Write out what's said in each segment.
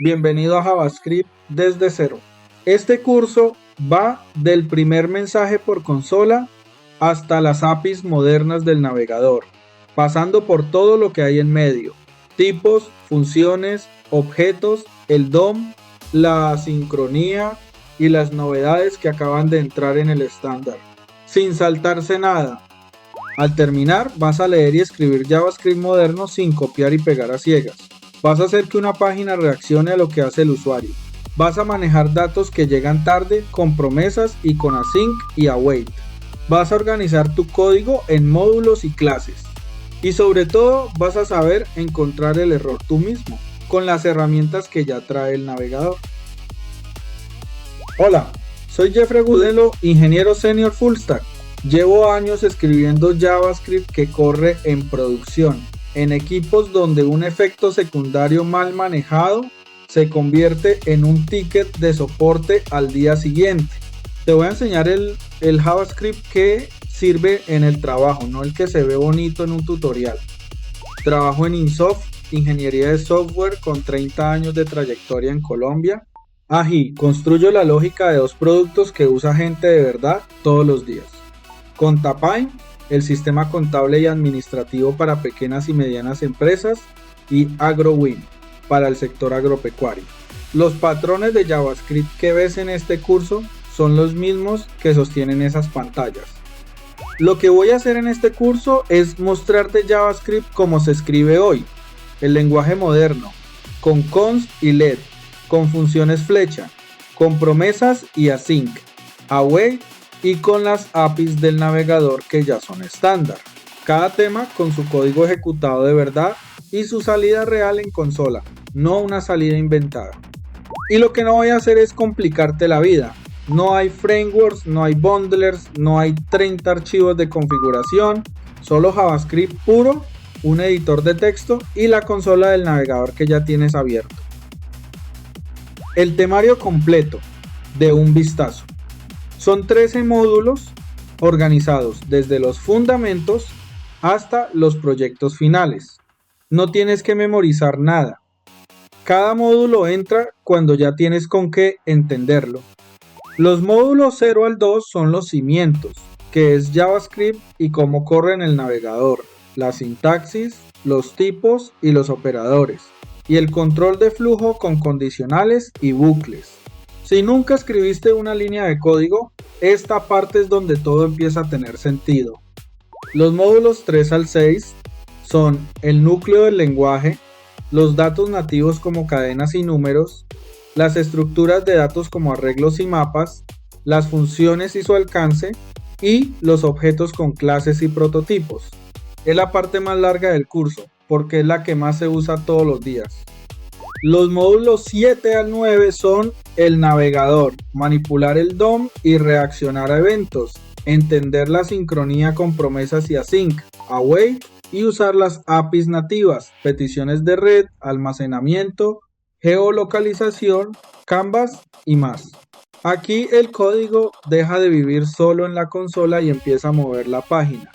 Bienvenido a JavaScript desde cero. Este curso va del primer mensaje por consola hasta las APIs modernas del navegador, pasando por todo lo que hay en medio: tipos, funciones, objetos, el DOM, la sincronía y las novedades que acaban de entrar en el estándar, sin saltarse nada. Al terminar, vas a leer y escribir JavaScript moderno sin copiar y pegar a ciegas. Vas a hacer que una página reaccione a lo que hace el usuario. Vas a manejar datos que llegan tarde con promesas y con async y await. Vas a organizar tu código en módulos y clases. Y sobre todo, vas a saber encontrar el error tú mismo con las herramientas que ya trae el navegador. Hola, soy Jeffrey Agudelo, ingeniero senior full stack. Llevo años escribiendo JavaScript que corre en producción, en equipos donde un efecto secundario mal manejado se convierte en un ticket de soporte al día siguiente. Te voy a enseñar el JavaScript que sirve en el trabajo, no el que se ve bonito en un tutorial. Trabajo en Insoft, ingeniería de software con 30 años de trayectoria en Colombia. Construyo la lógica de dos productos que usa gente de verdad todos los días. Contapine, el sistema contable y administrativo para pequeñas y medianas empresas, y AgroWin, para el sector agropecuario. Los patrones de JavaScript que ves en este curso son los mismos que sostienen esas pantallas. Lo que voy a hacer en este curso es mostrarte JavaScript como se escribe hoy, el lenguaje moderno, con const y let, con funciones flecha, con promesas y async, await y con las APIs del navegador que ya son estándar. Cada tema con su código ejecutado de verdad y su salida real en consola, no una salida inventada. Y lo que no voy a hacer es complicarte la vida. No hay frameworks, no hay bundlers, no hay 30 archivos de configuración, solo JavaScript puro, un editor de texto y la consola del navegador que ya tienes abierto. El temario completo de un vistazo. Son 13 módulos organizados desde los fundamentos hasta los proyectos finales. No tienes que memorizar nada. Cada módulo entra cuando ya tienes con qué entenderlo. Los módulos 0 al 2 son los cimientos, que es JavaScript y cómo corre en el navegador, la sintaxis, los tipos y los operadores, y el control de flujo con condicionales y bucles. Si nunca escribiste una línea de código, esta parte es donde todo empieza a tener sentido. Los módulos 3 al 6 son el núcleo del lenguaje, los datos nativos como cadenas y números, las estructuras de datos como arreglos y mapas, las funciones y su alcance, y los objetos con clases y prototipos. Es la parte más larga del curso, porque es la que más se usa todos los días. Los módulos 7 al 9 son el navegador, manipular el DOM y reaccionar a eventos, entender la sincronía con promesas y async, await y usar las APIs nativas, peticiones de red, almacenamiento, geolocalización, Canvas y más. Aquí el código deja de vivir solo en la consola y empieza a mover la página.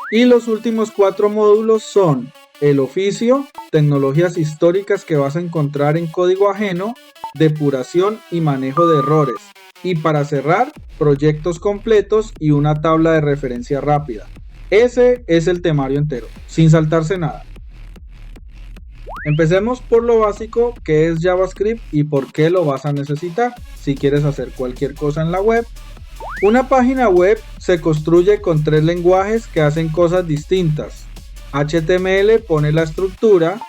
Y los últimos 4 módulos son el oficio, tecnologías históricas que vas a encontrar en código ajeno, depuración y manejo de errores. Y para cerrar, proyectos completos y una tabla de referencia rápida. Ese es el temario entero, sin saltarse nada. Empecemos por lo básico, que es JavaScript y por qué lo vas a necesitar si quieres hacer cualquier cosa en la web. Una página web se construye con 3 lenguajes que hacen cosas distintas. HTML pone la estructura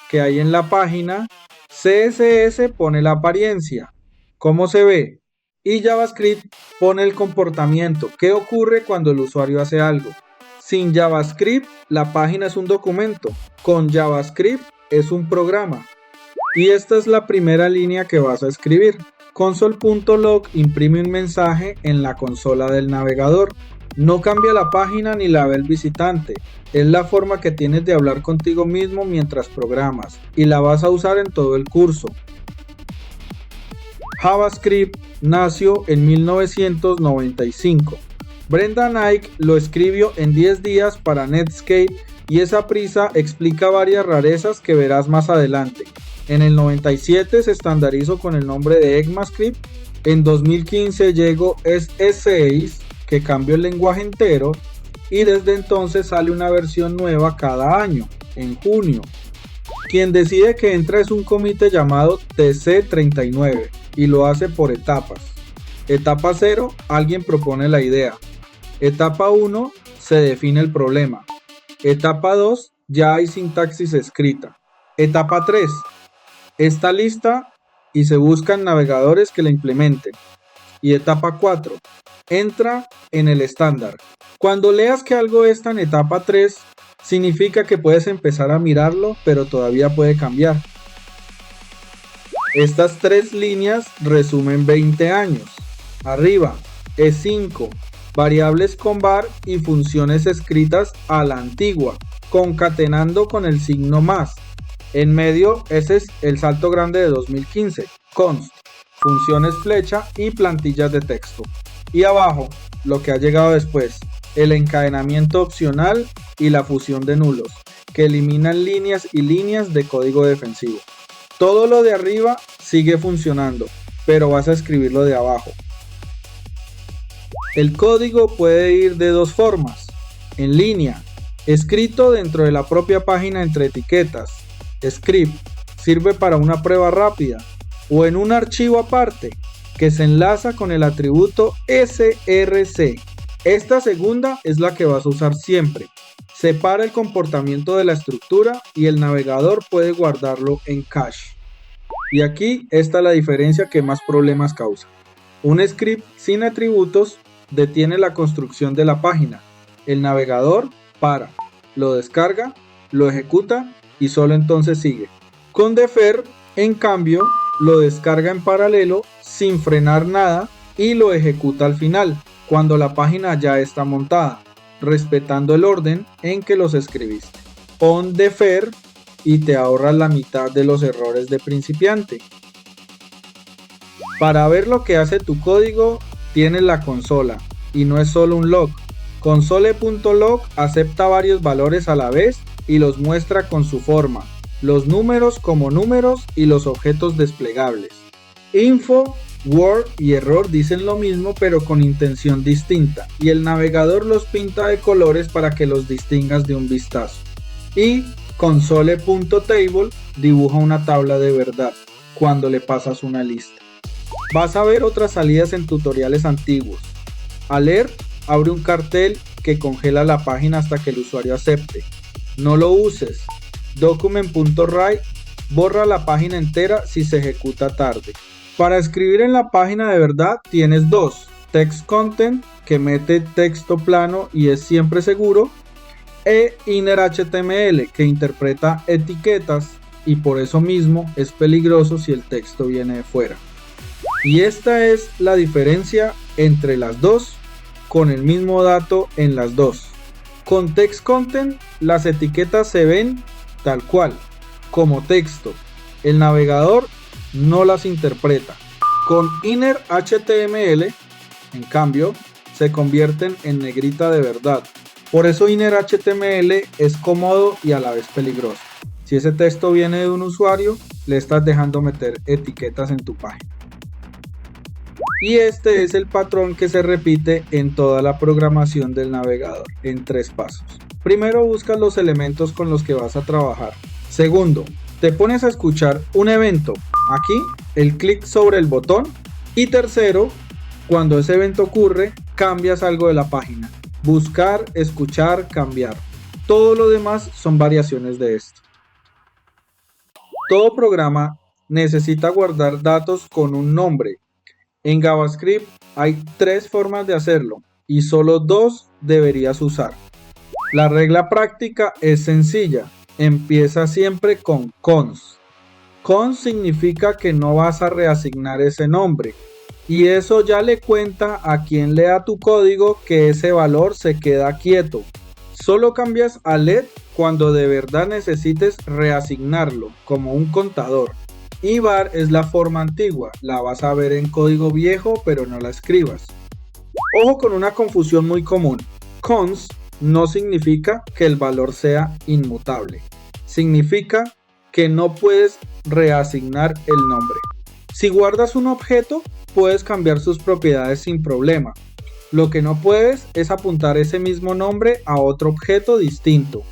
que hay en la página, CSS pone la apariencia, cómo se ve, y JavaScript pone el comportamiento, qué ocurre cuando el usuario hace algo. Sin JavaScript, la página es un documento, con JavaScript es un programa. Y esta es la primera línea que vas a escribir. Console.log imprime un mensaje en la consola del navegador. No cambia la página ni la ve el visitante. Es la forma que tienes de hablar contigo mismo mientras programas y la vas a usar en todo el curso. JavaScript nació en 1995. Brenda Knight lo escribió en 10 días para Netscape y esa prisa explica varias rarezas que verás más adelante. En el 97 se estandarizó con el nombre de ECMAScript. En 2015 llegó S6, que cambió el lenguaje entero, y desde entonces sale una versión nueva cada año, en junio. Quien decide que entra es un comité llamado TC39 y lo hace por etapas. Etapa 0, alguien propone la idea. Etapa 1, se define el problema. Etapa 2, ya hay sintaxis escrita. Etapa 3, está lista y se buscan navegadores que la implementen. Y etapa 4, entra en el estándar. Cuando leas que algo está en etapa 3, significa que puedes empezar a mirarlo, pero todavía puede cambiar. Estas 3 líneas resumen 20 años. Arriba, E5, variables con var y funciones escritas a la antigua, concatenando con el signo más. En medio, ese es el salto grande de 2015, const, funciones flecha y plantillas de texto. Y abajo, lo que ha llegado después, el encadenamiento opcional y la fusión de nulos, que eliminan líneas y líneas de código defensivo. Todo lo de arriba sigue funcionando, pero vas a escribirlo de abajo. El código puede ir de dos formas: en línea, escrito dentro de la propia página entre etiquetas, script, sirve para una prueba rápida, o en un archivo aparte, que se enlaza con el atributo src. Esta segunda es la que vas a usar siempre. Separa el comportamiento de la estructura y el navegador puede guardarlo en cache. Y aquí está la diferencia que más problemas causa. Un script sin atributos detiene la construcción de la página. El navegador para, lo descarga, lo ejecuta y solo entonces sigue. Con defer, en cambio, lo descarga en paralelo sin frenar nada y lo ejecuta al final, cuando la página ya está montada, respetando el orden en que los escribiste. Pon defer y te ahorras la mitad de los errores de principiante. Para ver lo que hace tu código, tienes la consola, y no es solo un log. Console.log acepta varios valores a la vez y los muestra con su forma, los números como números y los objetos desplegables. Info, word y error dicen lo mismo pero con intención distinta, y el navegador los pinta de colores para que los distingas de un vistazo. Y console.table dibuja una tabla de verdad cuando le pasas una lista. Vas a ver otras salidas en tutoriales antiguos. Alert abre un cartel que congela la página hasta que el usuario acepte. No lo uses. Document.write borra la página entera si se ejecuta tarde. Para escribir en la página de verdad tienes dos: text content, que mete texto plano y es siempre seguro, e inner HTML, que interpreta etiquetas y por eso mismo es peligroso si el texto viene de fuera. Y esta es la diferencia entre las dos, con el mismo dato en las dos. Con text content las etiquetas se ven tal cual, como texto. El navegador no las interpreta. Con inner HTML, en cambio, se convierten en negrita de verdad. Por eso inner HTML es cómodo y a la vez peligroso. Si ese texto viene de un usuario, le estás dejando meter etiquetas en tu página. Y este es el patrón que se repite en toda la programación del navegador, en 3 pasos. Primero, buscas los elementos con los que vas a trabajar. Segundo, te pones a escuchar un evento. Aquí, el clic sobre el botón. Y tercero, cuando ese evento ocurre, cambias algo de la página. Buscar, escuchar, cambiar. Todo lo demás son variaciones de esto. Todo programa necesita guardar datos con un nombre. En JavaScript hay 3 formas de hacerlo y solo 2 deberías usar. La regla práctica es sencilla. Empieza siempre con cons. Cons significa que no vas a reasignar ese nombre. Y eso ya le cuenta a quien lea tu código que ese valor se queda quieto. Solo cambias a let cuando de verdad necesites reasignarlo, como un contador. Y var es la forma antigua, la vas a ver en código viejo pero no la escribas. Ojo con una confusión muy común. Cons no significa que el valor sea inmutable. Significa que no puedes reasignar el nombre. Si guardas un objeto, puedes cambiar sus propiedades sin problema. Lo que no puedes es apuntar ese mismo nombre a otro objeto distinto.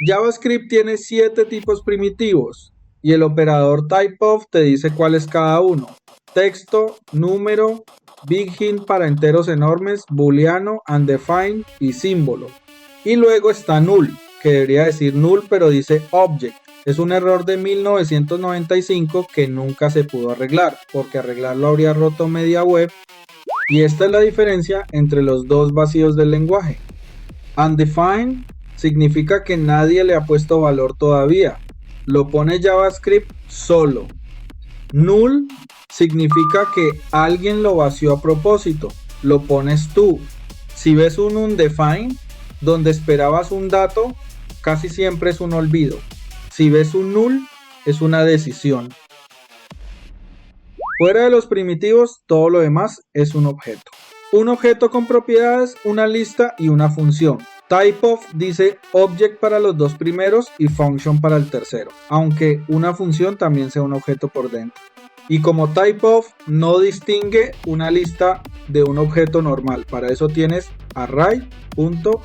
JavaScript tiene 7 tipos primitivos y el operador typeof te dice cuál es cada uno. Texto, número, big hint para enteros enormes, booleano, undefined y símbolo. Y luego está null, que debería decir null pero dice object. Es un error de 1995 que nunca se pudo arreglar, porque arreglarlo habría roto media web. Y esta es la diferencia entre los dos vacíos del lenguaje. Undefined significa que nadie le ha puesto valor todavía. Lo pone JavaScript solo. Null significa que alguien lo vació a propósito. Lo pones tú. Si ves un undefined, donde esperabas un dato, casi siempre es un olvido. Si ves un null, es una decisión. Fuera de los primitivos, todo lo demás es un objeto. Un objeto con propiedades, una lista y una función. Typeof dice object para los dos primeros y function para el tercero, aunque una función también sea un objeto por dentro. Y como typeof no distingue una lista de un objeto normal, para eso tienes array.isArray.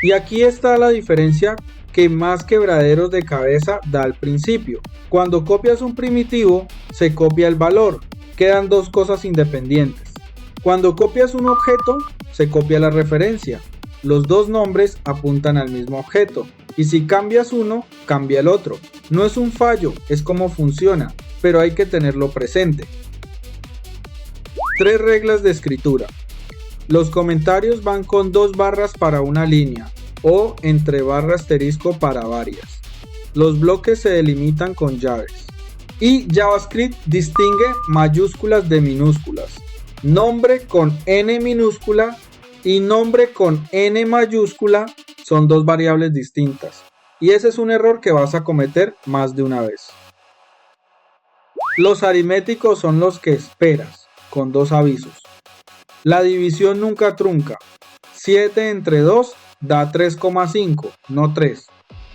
Y aquí está la diferencia que más quebraderos de cabeza da al principio. Cuando copias un primitivo, se copia el valor. Quedan dos cosas independientes. Cuando copias un objeto, se copia la referencia. Los dos nombres apuntan al mismo objeto. Y si cambias uno, cambia el otro. No es un fallo, es como funciona, pero hay que tenerlo presente. 3 reglas de escritura. Los comentarios van con 2 barras para una línea o entre barra asterisco para varias. Los bloques se delimitan con llaves. Y JavaScript distingue mayúsculas de minúsculas. Nombre con N minúscula y nombre con N mayúscula son 2 variables distintas. Y ese es un error que vas a cometer más de una vez. Los aritméticos son los que esperas, con 2 avisos. La división nunca trunca. 7 entre 2 da 3,5, no 3.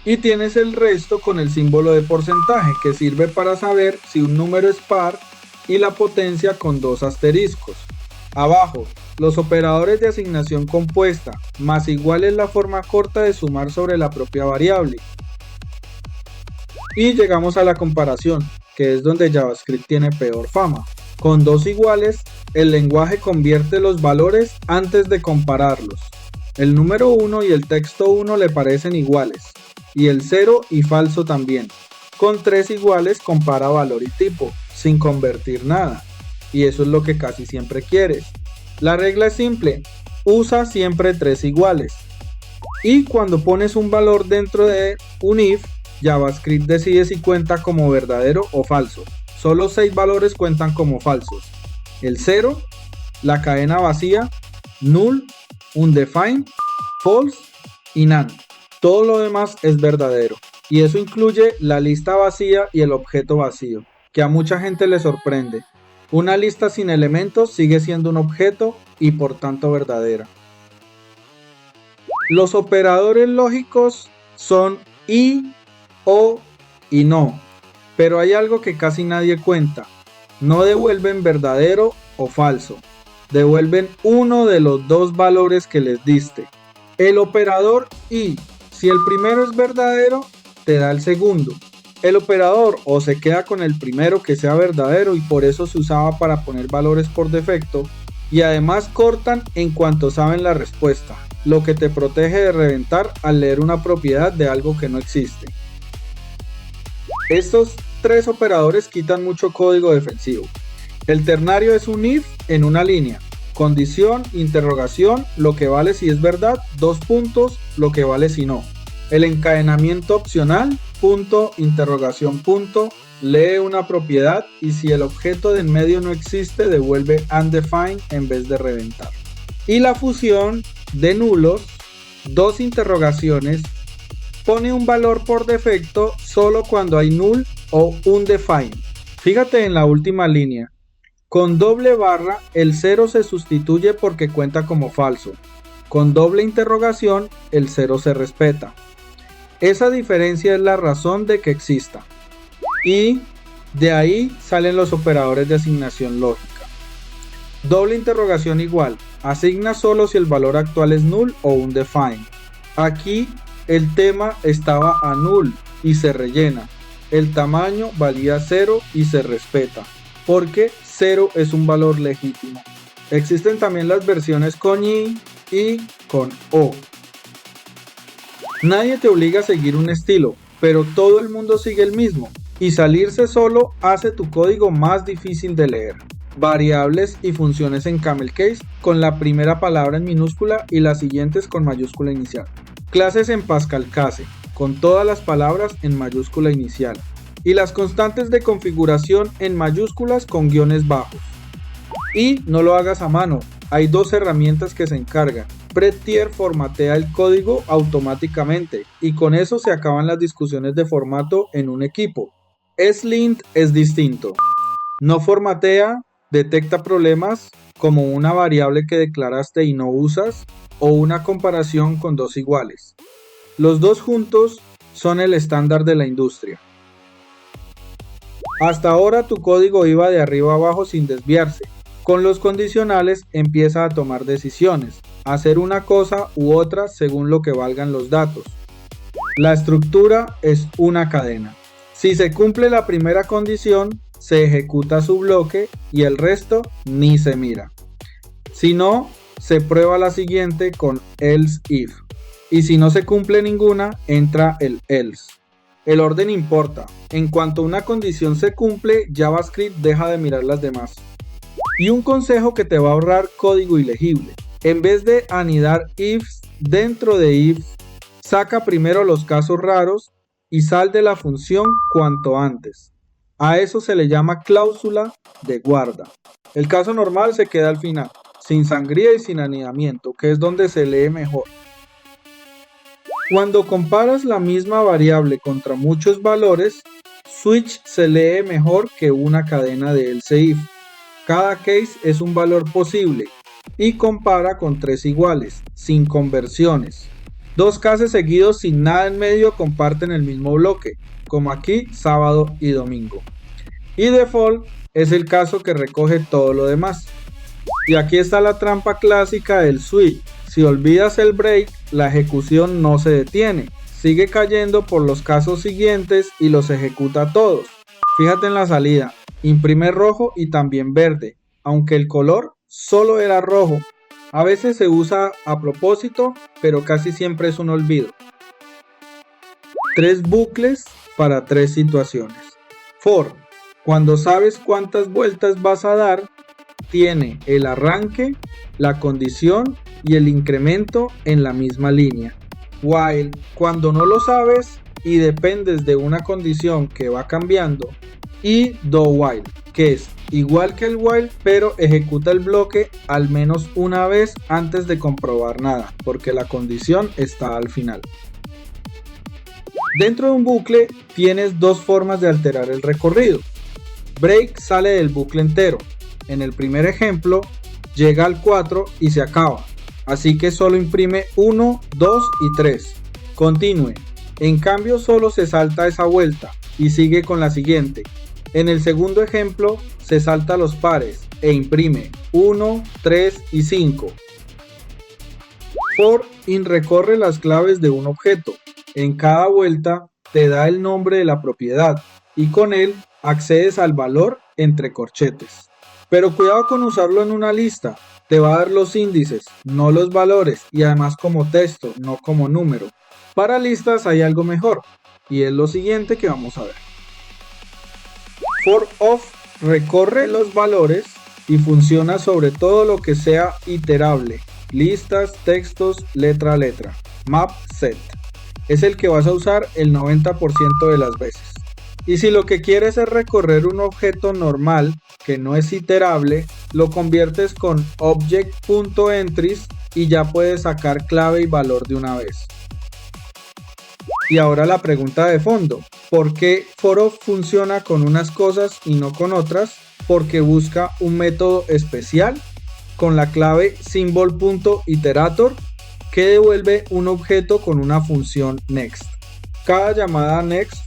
Y tienes el resto con el símbolo de porcentaje, que sirve para saber si un número es par, y la potencia con 2 asteriscos. Abajo, los operadores de asignación compuesta, más igual es la forma corta de sumar sobre la propia variable. Y llegamos a la comparación, que es donde JavaScript tiene peor fama. Con 2 iguales, el lenguaje convierte los valores antes de compararlos. El número 1 y el texto 1 le parecen iguales, y el 0 y falso también. Con 3 iguales compara valor y tipo, sin convertir nada, y eso es lo que casi siempre quieres. La regla es simple, usa siempre 3 iguales. Y cuando pones un valor dentro de un if, JavaScript decide si cuenta como verdadero o falso. Solo 6 valores cuentan como falsos. El 0, la cadena vacía, null, undefined, false y none. Todo lo demás es verdadero. Y eso incluye la lista vacía y el objeto vacío, que a mucha gente le sorprende. Una lista sin elementos sigue siendo un objeto y por tanto verdadera. Los operadores lógicos son y, o y no. Pero hay algo que casi nadie cuenta. No devuelven verdadero o falso. Devuelven uno de los 2 valores que les diste. El operador y, si el primero es verdadero, te da el segundo. El operador o se queda con el primero que sea verdadero y por eso se usaba para poner valores por defecto, y además cortan en cuanto saben la respuesta, lo que te protege de reventar al leer una propiedad de algo que no existe. Estos 3 operadores quitan mucho código defensivo. El ternario es un if en una línea. Condición, interrogación, lo que vale si es verdad, 2 puntos, lo que vale si no. El encadenamiento opcional, punto, interrogación, punto, lee una propiedad y si el objeto de en medio no existe, devuelve undefined en vez de reventar. Y la fusión de nulos, 2 interrogaciones, pone un valor por defecto solo cuando hay null o undefined. Fíjate en la última línea. Con doble barra, el 0 se sustituye porque cuenta como falso. Con doble interrogación, el 0 se respeta. Esa diferencia es la razón de que exista. Y de ahí salen los operadores de asignación lógica. Doble interrogación igual. Asigna solo si el valor actual es null o undefined. Aquí el tema estaba a null y se rellena. El tamaño valía 0 y se respeta, porque 0 es un valor legítimo. Existen también las versiones con i y con o. Nadie te obliga a seguir un estilo, pero todo el mundo sigue el mismo, y salirse solo hace tu código más difícil de leer. Variables y funciones en camel case con la primera palabra en minúscula y las siguientes con mayúscula inicial. Clases en Pascal Case con todas las palabras en mayúscula inicial. Y las constantes de configuración en mayúsculas con guiones bajos. Y no lo hagas a mano, hay dos herramientas que se encargan. Prettier formatea el código automáticamente y con eso se acaban las discusiones de formato en un equipo. Slint es distinto. No formatea, detecta problemas como una variable que declaraste y no usas o una comparación con dos iguales. Los dos juntos son el estándar de la industria. Hasta ahora tu código iba de arriba a abajo sin desviarse. Con los condicionales empieza a tomar decisiones, a hacer una cosa u otra según lo que valgan los datos. La estructura es una cadena. Si se cumple la primera condición, se ejecuta su bloque y el resto ni se mira. Si no, se prueba la siguiente con else if. Y si no se cumple ninguna, entra el else. El orden importa. En cuanto una condición se cumple, JavaScript deja de mirar las demás. Y un consejo que te va a ahorrar código ilegible. En vez de anidar ifs dentro de ifs, saca primero los casos raros y sal de la función cuanto antes. A eso se le llama cláusula de guarda. El caso normal se queda al final, sin sangría y sin anidamiento, que es donde se lee mejor. Cuando comparas la misma variable contra muchos valores, switch se lee mejor que una cadena de else if. Cada case es un valor posible y compara con tres iguales, sin conversiones. Dos cases seguidos sin nada en medio comparten el mismo bloque, como aquí sábado y domingo. Y default es el caso que recoge todo lo demás. Y aquí está la trampa clásica del switch. Si olvidas el break, la ejecución no se detiene. Sigue cayendo por los casos siguientes y los ejecuta todos. Fíjate en la salida. Imprime rojo y también verde, aunque el color solo era rojo. A veces se usa a propósito, pero casi siempre es un olvido. 3 bucles para 3 situaciones. For, cuando sabes cuántas vueltas vas a dar, tiene el arranque, la condición y el incremento en la misma línea. While, cuando no lo sabes y dependes de una condición que va cambiando. Y do while, que es igual que el while, pero ejecuta el bloque al menos una vez antes de comprobar nada, porque la condición está al final. Dentro de un bucle tienes dos formas de alterar el recorrido. Break sale del bucle entero. En el primer ejemplo, llega al 4 y se acaba. Así que solo imprime 1, 2 y 3. Continúe. En cambio solo se salta esa vuelta y sigue con la siguiente. En el segundo ejemplo se salta los pares e imprime 1, 3 y 5. For in recorre las claves de un objeto. En cada vuelta te da el nombre de la propiedad y con él accedes al valor entre corchetes. Pero cuidado con usarlo en una lista. Te va a dar los índices, no los valores, y además como texto, no como número. Para listas hay algo mejor, y es lo siguiente que vamos a ver. For of recorre los valores y funciona sobre todo lo que sea iterable. Listas, textos, letra a letra. Map set. Es el que vas a usar el 90% de las veces. Y si lo que quieres es recorrer un objeto normal que no es iterable, lo conviertes con object.entries y ya puedes sacar clave y valor de una vez. Y ahora la pregunta de fondo, ¿por qué for of funciona con unas cosas y no con otras? Porque busca un método especial con la clave symbol.iterator que devuelve un objeto con una función next. Cada llamada next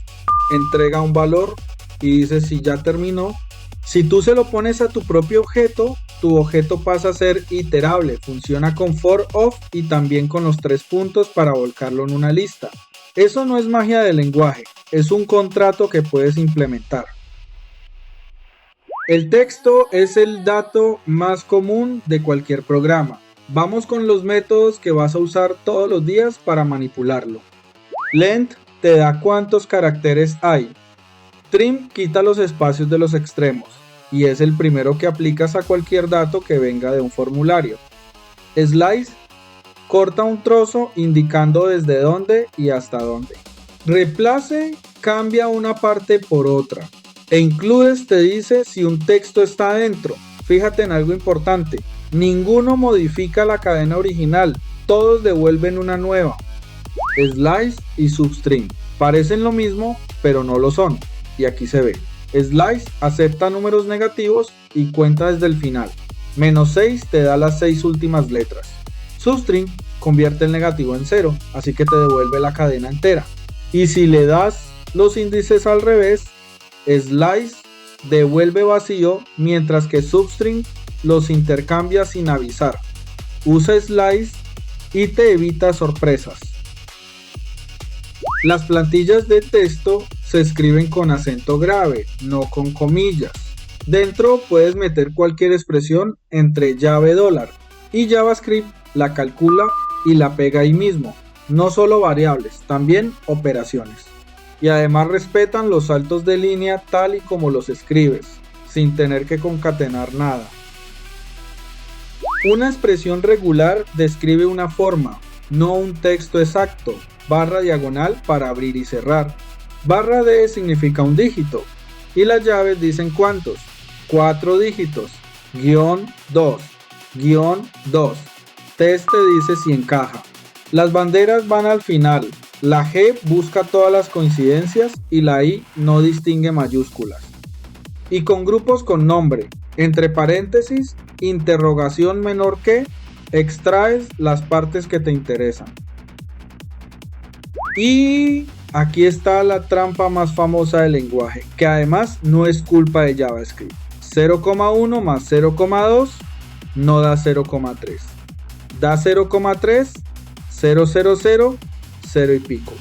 entrega un valor y dice si ya terminó. Si tú se lo pones a tu propio objeto, tu objeto pasa a ser iterable, funciona con for of y también con los 3 puntos para volcarlo en una lista. Eso no es magia del lenguaje, es un contrato que puedes implementar. El texto es el dato más común de cualquier programa. Vamos con los métodos que vas a usar todos los días para manipularlo. Length te da cuántos caracteres hay. Trim quita los espacios de los extremos y es el primero que aplicas a cualquier dato que venga de un formulario. Slice corta un trozo indicando desde dónde y hasta dónde. Replace cambia una parte por otra. E includes te dice si un texto está dentro. Fíjate en algo importante. Ninguno modifica la cadena original. Todos devuelven una nueva. Slice y substring parecen lo mismo, pero no lo son. Y aquí se ve. Slice acepta números negativos y cuenta desde el final. -6 te da las 6 últimas letras. Substring convierte el negativo en 0, así que te devuelve la cadena entera. Y si le das los índices al revés, Slice devuelve vacío, mientras que Substring los intercambia sin avisar. Usa Slice y te evita sorpresas. Las plantillas de texto se escriben con acento grave, no con comillas. Dentro puedes meter cualquier expresión entre llave $, y JavaScript la calcula y la pega ahí mismo. No solo variables, también operaciones. Y además respetan los saltos de línea tal y como los escribes, sin tener que concatenar nada. Una expresión regular describe una forma, no un texto exacto. Barra diagonal para abrir y cerrar. Barra D significa un dígito. Y las llaves dicen cuántos. 4 dígitos. -2. -2. Test te dice si encaja. Las banderas van al final. La G busca todas las coincidencias y la I no distingue mayúsculas. Y con grupos con nombre, entre paréntesis, interrogación menor que, extraes las partes que te interesan. Y aquí está la trampa más famosa del lenguaje, que además no es culpa de JavaScript. 0,1 más 0,2 no da 0,3. Da 0,3, 0,00, 0 y pico.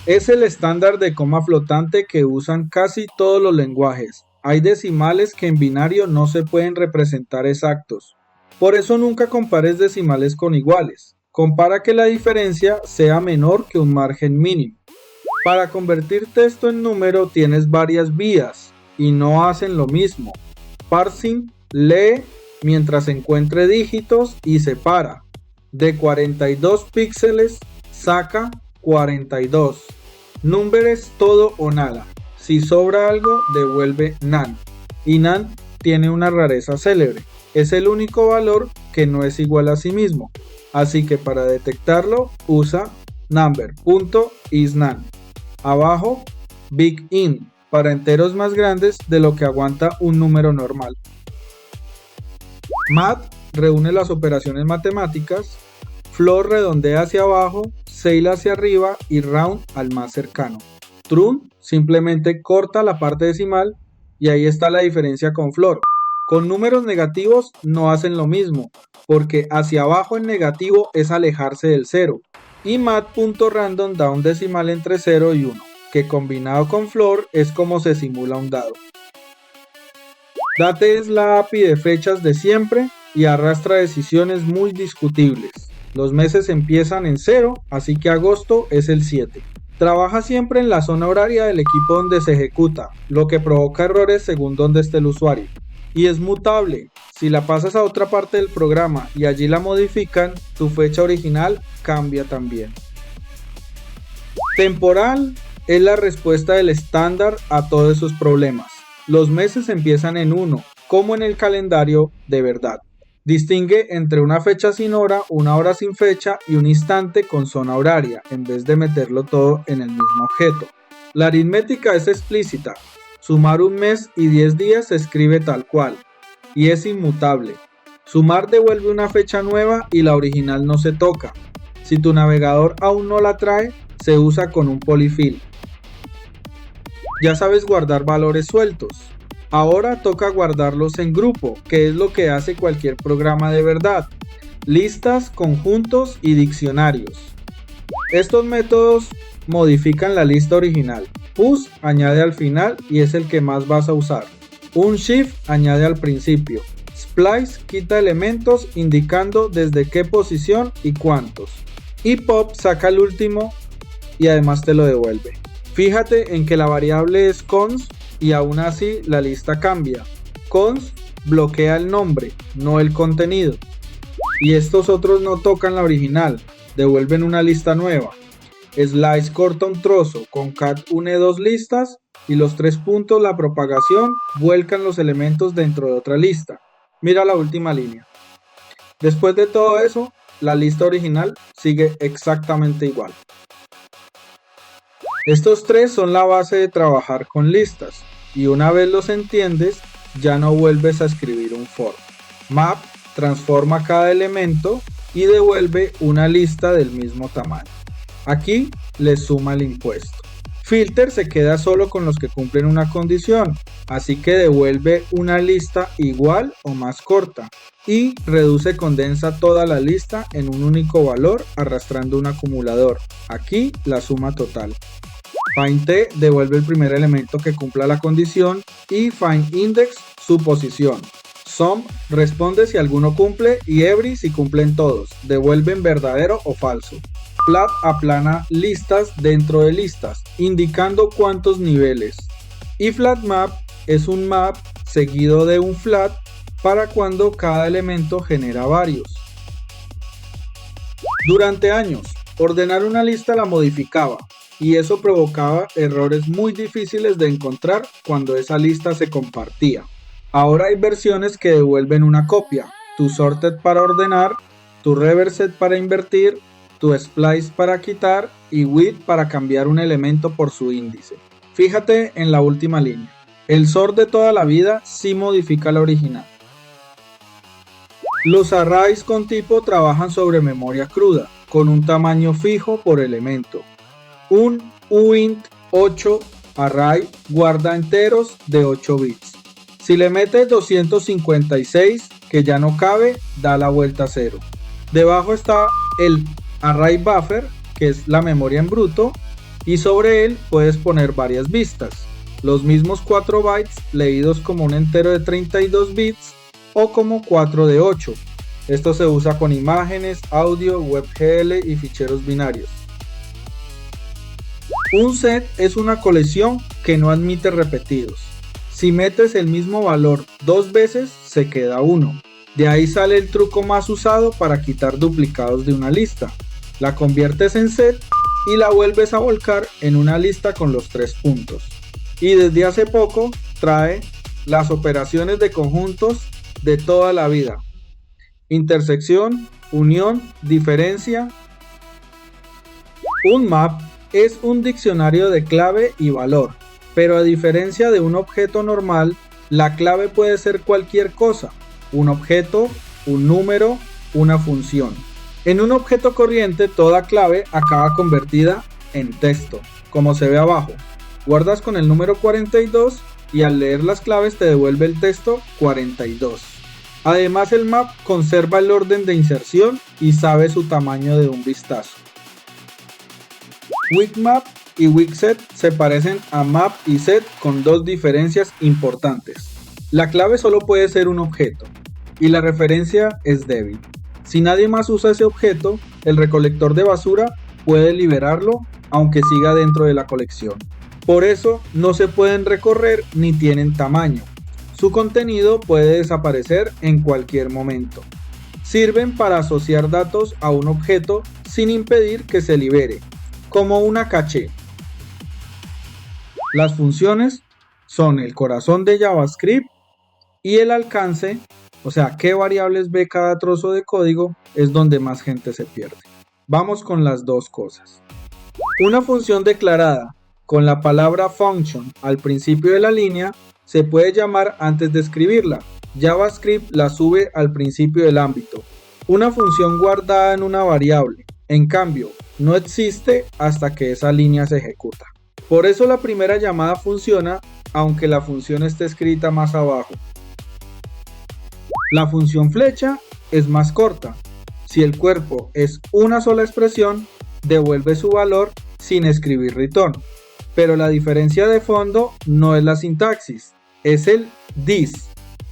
Es el estándar de coma flotante que usan casi todos los lenguajes. Hay decimales que en binario no se pueden representar exactos. Por eso nunca compares decimales con iguales. Compara que la diferencia sea menor que un margen mínimo. Para convertir texto en número tienes varias vías y no hacen lo mismo. Parsing lee mientras encuentre dígitos y separa. De 42 píxeles saca 42. Number es todo o nada. Si sobra algo devuelve none. Y none tiene una rareza célebre. Es el único valor que no es igual a sí mismo. Así que para detectarlo usa number.isNone. Abajo big int para enteros más grandes de lo que aguanta un número normal. Math reúne las operaciones matemáticas. Floor redondea hacia abajo, Ceil hacia arriba y round al más cercano. Trun simplemente corta la parte decimal y ahí está la diferencia con floor. Con números negativos no hacen lo mismo, porque hacia abajo en negativo es alejarse del 0. Y math.random da un decimal entre 0 y 1, que combinado con floor es como se simula un dado. Date es la API de fechas de siempre y arrastra decisiones muy discutibles. Los meses empiezan en 0, así que agosto es el 7. Trabaja siempre en la zona horaria del equipo donde se ejecuta, lo que provoca errores según donde esté el usuario. Y es mutable. Si la pasas a otra parte del programa y allí la modifican, tu fecha original cambia también. Temporal es la respuesta del estándar a todos esos problemas. Los meses empiezan en 1, como en el calendario de verdad. Distingue entre una fecha sin hora, una hora sin fecha y un instante con zona horaria, en vez de meterlo todo en el mismo objeto. La aritmética es explícita. Sumar un mes y 10 días se escribe tal cual, y es inmutable. Sumar devuelve una fecha nueva y la original no se toca. Si tu navegador aún no la trae, se usa con un polyfill. Ya sabes guardar valores sueltos. Ahora toca guardarlos en grupo, que es lo que hace cualquier programa de verdad. Listas, conjuntos y diccionarios. Estos métodos modifican la lista original. Push añade al final y es el que más vas a usar. Un shift añade al principio. Splice quita elementos indicando desde qué posición y cuántos. Y pop saca el último y además te lo devuelve. Fíjate en que la variable es cons y aún así la lista cambia. Cons bloquea el nombre, no el contenido. Y estos otros no tocan la original, devuelven una lista nueva. Slice corta un trozo, concat une dos listas y los 3 puntos, la propagación, vuelcan los elementos dentro de otra lista. Mira la última línea. Después de todo eso, la lista original sigue exactamente igual. Estos 3 son la base de trabajar con listas y una vez los entiendes, ya no vuelves a escribir un for. Map transforma cada elemento y devuelve una lista del mismo tamaño. Aquí le suma el impuesto. Filter se queda solo con los que cumplen una condición, así que devuelve una lista igual o más corta y reduce condensa toda la lista en un único valor arrastrando un acumulador. Aquí la suma total. FindT devuelve el primer elemento que cumpla la condición y FindIndex su posición. Sum responde si alguno cumple y Every si cumplen todos, devuelven verdadero o falso. Flat aplana listas dentro de listas, indicando cuántos niveles. Y FlatMap es un map seguido de un flat para cuando cada elemento genera varios. Durante años, ordenar una lista la modificaba y eso provocaba errores muy difíciles de encontrar cuando esa lista se compartía. Ahora hay versiones que devuelven una copia, tu sorted para ordenar, tu reverset para invertir, tu splice para quitar y with para cambiar un elemento por su índice. Fíjate en la última línea. El sort de toda la vida sí modifica la original. Los arrays con tipo trabajan sobre memoria cruda, con un tamaño fijo por elemento. Un uint 8 array guarda enteros de 8 bits. Si le metes 256, que ya no cabe, da la vuelta a 0. Debajo está el array buffer, que es la memoria en bruto, y sobre él puedes poner varias vistas. Los mismos 4 bytes leídos como un entero de 32 bits o como 4 de 8. Esto se usa con imágenes, audio, WebGL y ficheros binarios. Un set es una colección que no admite repetidos. Si metes el mismo valor 2 veces, se queda 1. De ahí sale el truco más usado para quitar duplicados de una lista. La conviertes en set y la vuelves a volcar en una lista con los 3 puntos. Y desde hace poco trae las operaciones de conjuntos de toda la vida. Intersección, unión, diferencia. Un map es un diccionario de clave y valor, pero a diferencia de un objeto normal, la clave puede ser cualquier cosa, un objeto, un número, una función. En un objeto corriente, toda clave acaba convertida en texto, como se ve abajo. Guardas con el número 42 y al leer las claves te devuelve el texto 42. Además, el map conserva el orden de inserción y sabe su tamaño de un vistazo. Weakmap y Weakset se parecen a map y set con 2 diferencias importantes. La clave solo puede ser un objeto y la referencia es débil. Si nadie más usa ese objeto, el recolector de basura puede liberarlo aunque siga dentro de la colección. Por eso no se pueden recorrer ni tienen tamaño. Su contenido puede desaparecer en cualquier momento. Sirven para asociar datos a un objeto sin impedir que se libere, como una caché. Las funciones son el corazón de JavaScript y el alcance, o sea, qué variables ve cada trozo de código, es donde más gente se pierde. Vamos con las dos cosas. Una función declarada con la palabra function al principio de la línea se puede llamar antes de escribirla. JavaScript la sube al principio del ámbito. Una función guardada en una variable. En cambio, no existe hasta que esa línea se ejecuta. Por eso la primera llamada funciona, aunque la función esté escrita más abajo. La función flecha es más corta. Si el cuerpo es una sola expresión, devuelve su valor sin escribir return. Pero la diferencia de fondo no es la sintaxis, es el this.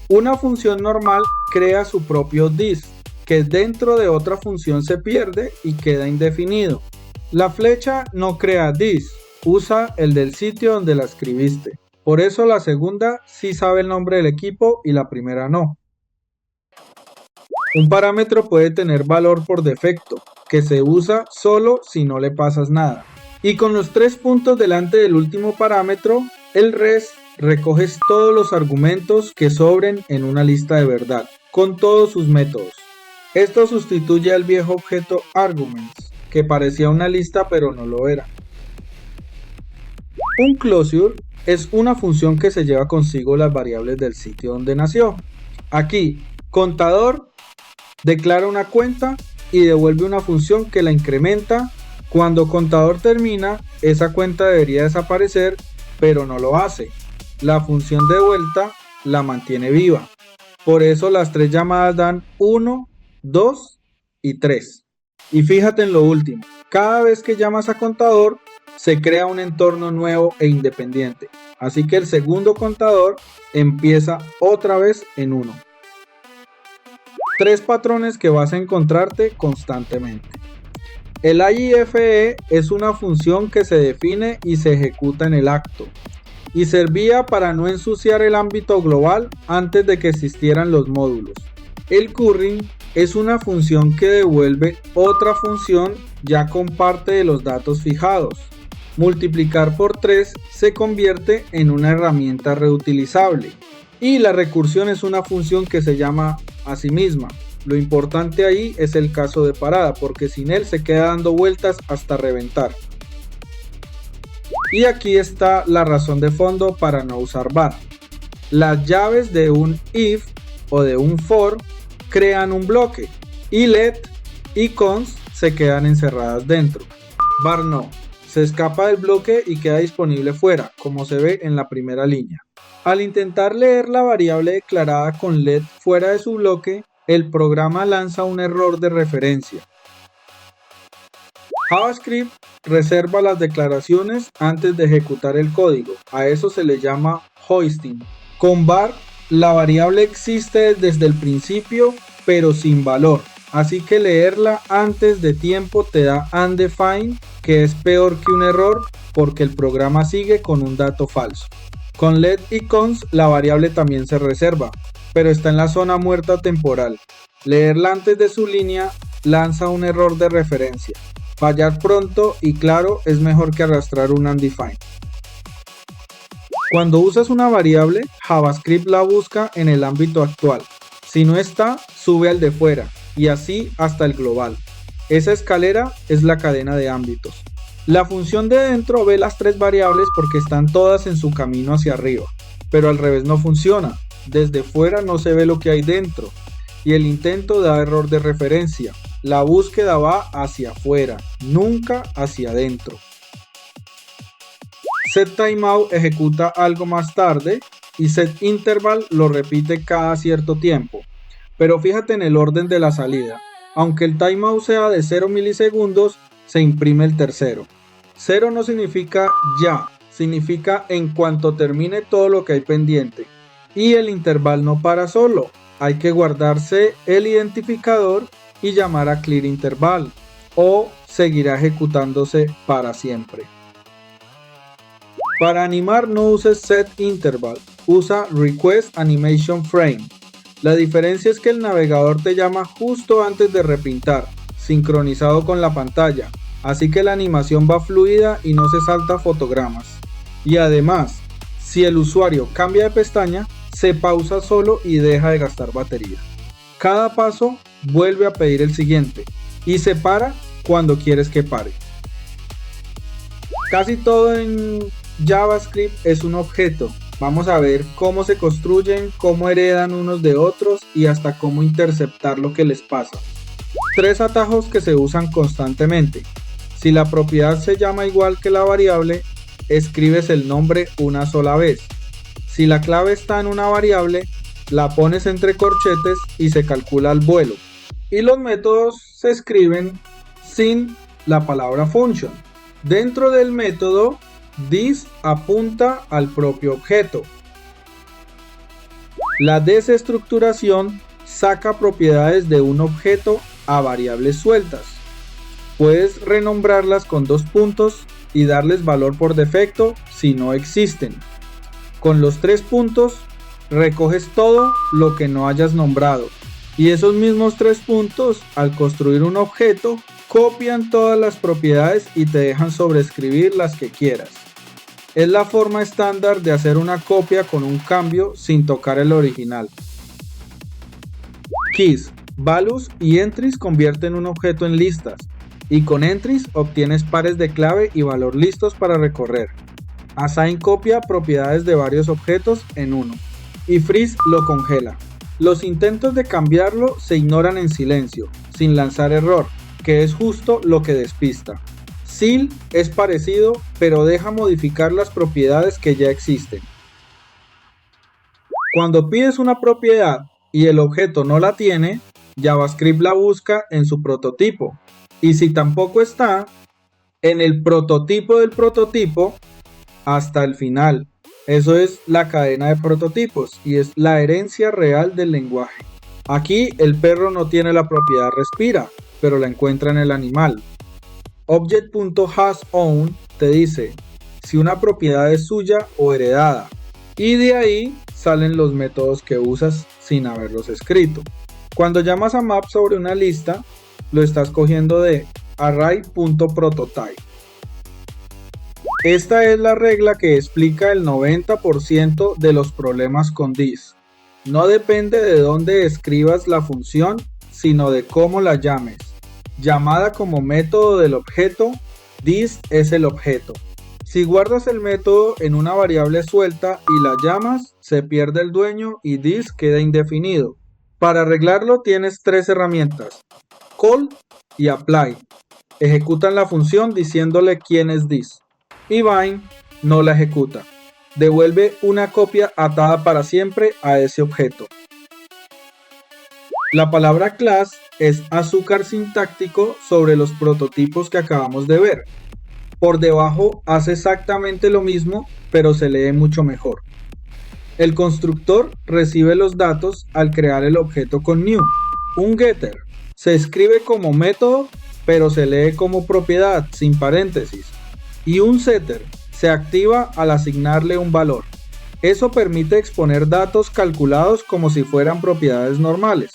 Una función normal crea su propio this, que dentro de otra función se pierde y queda indefinido. La flecha no crea this, usa el del sitio donde la escribiste. Por eso la segunda sí sabe el nombre del equipo y la primera no. Un parámetro puede tener valor por defecto, que se usa solo si no le pasas nada. Y con los 3 puntos delante del último parámetro, el res, recoges todos los argumentos que sobren en una lista de verdad, con todos sus métodos. Esto sustituye al viejo objeto arguments, que parecía una lista pero no lo era. Un closure es una función que se lleva consigo las variables del sitio donde nació. Aquí, contador declara una cuenta y devuelve una función que la incrementa. Cuando contador termina, esa cuenta debería desaparecer, pero no lo hace. La función de vuelta la mantiene viva. Por eso las 3 llamadas dan 1, 2 y 3. Y fíjate en lo último, cada vez que llamas a contador, se crea un entorno nuevo e independiente. Así que el segundo contador empieza otra vez en 1. 3 patrones que vas a encontrarte constantemente. El IEFE es una función que se define y se ejecuta en el acto, y servía para no ensuciar el ámbito global antes de que existieran los módulos. El currying es una función que devuelve otra función ya con parte de los datos fijados. Multiplicar por 3 se convierte en una herramienta reutilizable. Y la recursión es una función que se llama a sí misma. Lo importante ahí es el caso de parada, porque sin él se queda dando vueltas hasta reventar. Y aquí está la razón de fondo para no usar var. Las llaves de un if o de un for crean un bloque y let y cons se quedan encerradas dentro. Var no, se escapa del bloque y queda disponible fuera, como se ve en la primera línea. Al intentar leer la variable declarada con let fuera de su bloque, el programa lanza un error de referencia. JavaScript reserva las declaraciones antes de ejecutar el código, a eso se le llama hoisting. Con var, la variable existe desde el principio, pero sin valor, así que leerla antes de tiempo te da undefined, que es peor que un error porque el programa sigue con un dato falso. Con let y cons la variable también se reserva, pero está en la zona muerta temporal. Leerla antes de su línea lanza un error de referencia. Fallar pronto y claro es mejor que arrastrar un undefined. Cuando usas una variable, JavaScript la busca en el ámbito actual. Si no está, sube al de fuera y así hasta el global. Esa escalera es la cadena de ámbitos. La función de dentro ve las 3 variables porque están todas en su camino hacia arriba, pero al revés no funciona. Desde fuera no se ve lo que hay dentro y el intento da error de referencia. La búsqueda va hacia afuera, nunca hacia adentro. setTimeout ejecuta algo más tarde y setInterval lo repite cada cierto tiempo. Pero fíjate en el orden de la salida. Aunque el timeout sea de 0 milisegundos, se imprime el tercero. 0 no significa ya, significa en cuanto termine todo lo que hay pendiente. Y el interval no para solo, hay que guardarse el identificador y llamar a clearInterval, o seguirá ejecutándose para siempre. Para animar no uses setInterval, usa requestAnimationFrame. La diferencia es que el navegador te llama justo antes de repintar, sincronizado con la pantalla, así que la animación va fluida y no se salta fotogramas. Y además, si el usuario cambia de pestaña, se pausa solo y deja de gastar batería. Cada paso vuelve a pedir el siguiente y se para cuando quieres que pare. Casi todo en JavaScript es un objeto. Vamos a ver cómo se construyen, cómo heredan unos de otros y hasta cómo interceptar lo que les pasa. 3 atajos que se usan constantemente. Si la propiedad se llama igual que la variable, escribes el nombre una sola vez. Si la clave está en una variable, la pones entre corchetes y se calcula al vuelo. Y los métodos se escriben sin la palabra function. Dentro del método, this apunta al propio objeto. La desestructuración saca propiedades de un objeto a variables sueltas. Puedes renombrarlas con 2 puntos y darles valor por defecto si no existen. Con los 3 puntos recoges todo lo que no hayas nombrado y esos mismos 3 puntos, al construir un objeto, copian todas las propiedades y te dejan sobreescribir las que quieras. Es la forma estándar de hacer una copia con un cambio sin tocar el original. Keys, values y entries convierten un objeto en listas, y con entries obtienes pares de clave y valor listos para recorrer. Assign copia propiedades de varios objetos en uno, y freeze lo congela. Los intentos de cambiarlo se ignoran en silencio, sin lanzar error, que es justo lo que despista. Seal es parecido, pero deja modificar las propiedades que ya existen. Cuando pides una propiedad y el objeto no la tiene, JavaScript la busca en su prototipo. Y si tampoco está, en el prototipo del prototipo, hasta el final. Eso es la cadena de prototipos y es la herencia real del lenguaje. Aquí el perro no tiene la propiedad respira, pero la encuentra en el animal. Object.hasOwn te dice si una propiedad es suya o heredada, y de ahí salen los métodos que usas sin haberlos escrito. Cuando llamas a map sobre una lista, lo estás cogiendo de array.prototype. Esta es la regla que explica el 90% de los problemas con this. No depende de dónde escribas la función, sino de cómo la llames. Llamada como método del objeto, this es el objeto. Si guardas el método en una variable suelta y la llamas, se pierde el dueño y this queda indefinido. Para arreglarlo tienes 3 herramientas: call y apply. Ejecutan la función diciéndole quién es this. Y bind no la ejecuta. Devuelve una copia atada para siempre a ese objeto. La palabra class es azúcar sintáctico sobre los prototipos que acabamos de ver. Por debajo hace exactamente lo mismo, pero se lee mucho mejor. El constructor recibe los datos al crear el objeto con new. Un getter se escribe como método, pero se lee como propiedad sin paréntesis. Y un setter se activa al asignarle un valor. Eso permite exponer datos calculados como si fueran propiedades normales.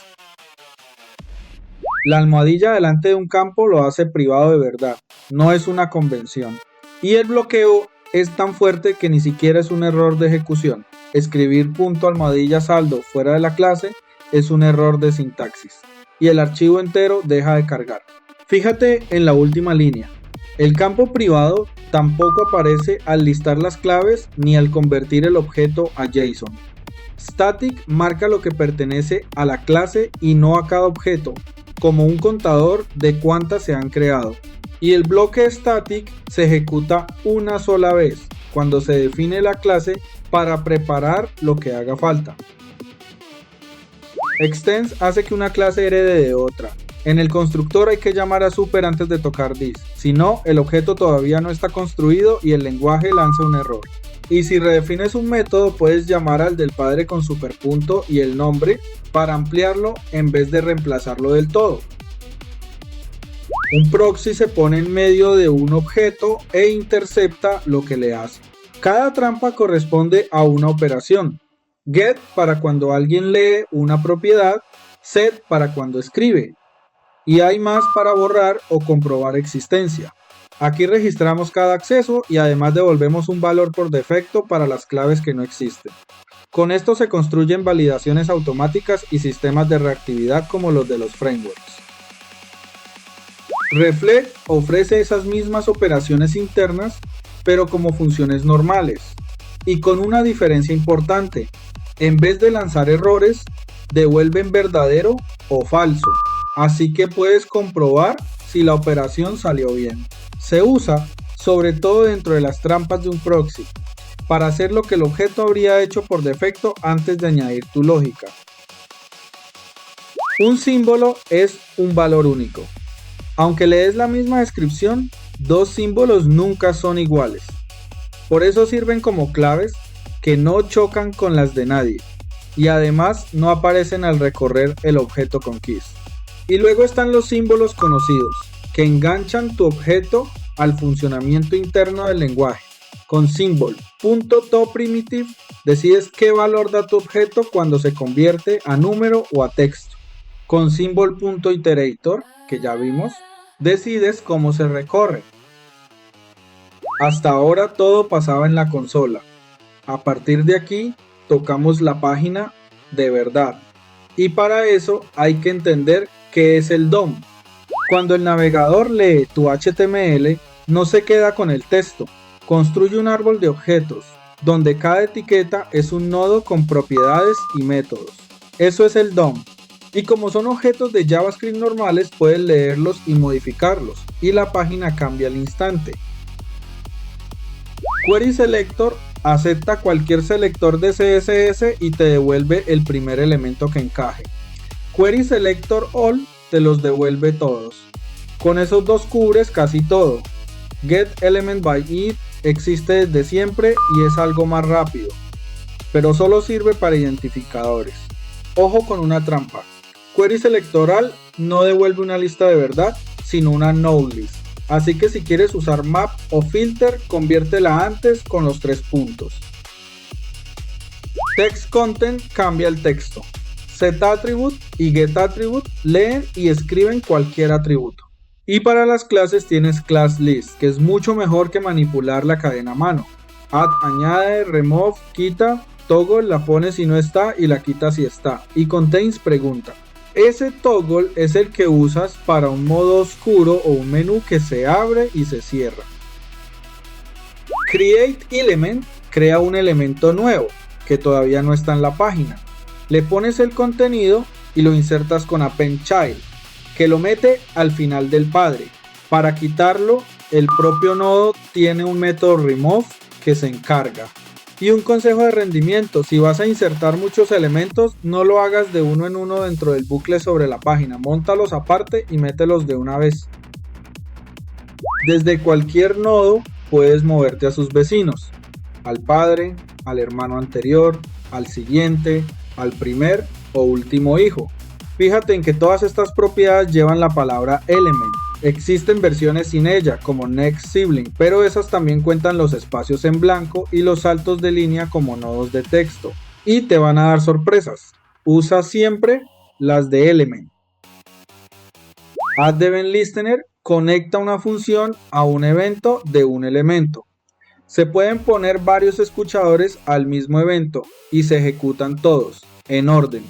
La almohadilla delante de un campo lo hace privado de verdad, no es una convención. Y el bloqueo es tan fuerte que ni siquiera es un error de ejecución. Escribir .almohadilla saldo fuera de la clase es un error de sintaxis. Y el archivo entero deja de cargar. Fíjate en la última línea. El campo privado tampoco aparece al listar las claves ni al convertir el objeto a JSON. Static marca lo que pertenece a la clase y no a cada objeto, como un contador de cuántas se han creado. Y el bloque static se ejecuta una sola vez, cuando se define la clase para preparar lo que haga falta. Extends hace que una clase herede de otra. En el constructor hay que llamar a super antes de tocar this, si no, el objeto todavía no está construido y el lenguaje lanza un error. Y si redefines un método, puedes llamar al del padre con superpunto y el nombre para ampliarlo en vez de reemplazarlo del todo. Un proxy se pone en medio de un objeto e intercepta lo que le hace. Cada trampa corresponde a una operación. Get para cuando alguien lee una propiedad, set para cuando escribe. Y hay más para borrar o comprobar existencia. Aquí registramos cada acceso y además devolvemos un valor por defecto para las claves que no existen. Con esto se construyen validaciones automáticas y sistemas de reactividad como los de los frameworks. Reflect ofrece esas mismas operaciones internas, pero como funciones normales. Y con una diferencia importante. En vez de lanzar errores, devuelven verdadero o falso. Así que puedes comprobar si la operación salió bien. Se usa sobre todo dentro de las trampas de un proxy, para hacer lo que el objeto habría hecho por defecto antes de añadir tu lógica. Un símbolo es un valor único. Aunque le des la misma descripción, dos símbolos nunca son iguales. Por eso sirven como claves que no chocan con las de nadie, y además no aparecen al recorrer el objeto con keys. Y luego están los símbolos conocidos, que enganchan tu objeto al funcionamiento interno del lenguaje. Con symbol.toPrimitive decides qué valor da tu objeto cuando se convierte a número o a texto. Con symbol.iterator, que ya vimos, decides cómo se recorre. Hasta ahora todo pasaba en la consola. A partir de aquí tocamos la página de verdad. Y para eso hay que entender qué es el DOM. Cuando el navegador lee tu HTML, no se queda con el texto. Construye un árbol de objetos, donde cada etiqueta es un nodo con propiedades y métodos. Eso es el DOM. Y como son objetos de JavaScript normales, puedes leerlos y modificarlos, y la página cambia al instante. Query Selector acepta cualquier selector de CSS y te devuelve el primer elemento que encaje. Query Selector All te los devuelve todos. Con esos dos cubres casi todo. GetElementById existe desde siempre y es algo más rápido, pero solo sirve para identificadores. Ojo con una trampa. Query Selectoral no devuelve una lista de verdad, sino una nodelist. Así que si quieres usar map o filter, conviértela antes con los 3 puntos. TextContent cambia el texto. SetAttribute y GetAttribute leen y escriben cualquier atributo. Y para las clases tienes ClassList, que es mucho mejor que manipular la cadena a mano. Add añade, remove, quita, toggle la pone si no está y la quita si está. Y contains pregunta. Ese toggle es el que usas para un modo oscuro o un menú que se abre y se cierra. CreateElement crea un elemento nuevo que todavía no está en la página. Le pones el contenido y lo insertas con AppendChild, que lo mete al final del padre. Para quitarlo, el propio nodo tiene un método remove que se encarga. Y un consejo de rendimiento: si vas a insertar muchos elementos, no lo hagas de uno en uno dentro del bucle sobre la página, móntalos aparte y mételos de una vez. Desde cualquier nodo puedes moverte a sus vecinos, al padre, al hermano anterior, al siguiente, al primer o último hijo. Fíjate en que todas estas propiedades llevan la palabra element. Existen versiones sin ella, como Next Sibling, pero esas también cuentan los espacios en blanco y los saltos de línea como nodos de texto. Y te van a dar sorpresas. Usa siempre las de element. AddEventListener conecta una función a un evento de un elemento. Se pueden poner varios escuchadores al mismo evento y se ejecutan todos, en orden.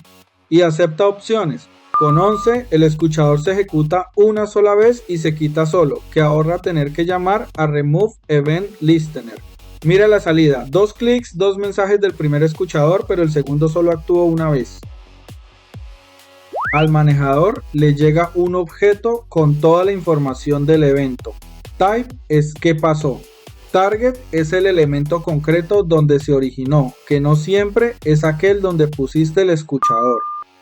Y acepta opciones. Con 11 el escuchador se ejecuta una sola vez y se quita solo, que ahorra tener que llamar a RemoveEventListener. Mira la salida, 2 clics, 2 mensajes del primer escuchador, pero el segundo solo actuó una vez. Al manejador le llega un objeto con toda la información del evento. Type es qué pasó. Target es el elemento concreto donde se originó, que no siempre es aquel donde pusiste el escuchador.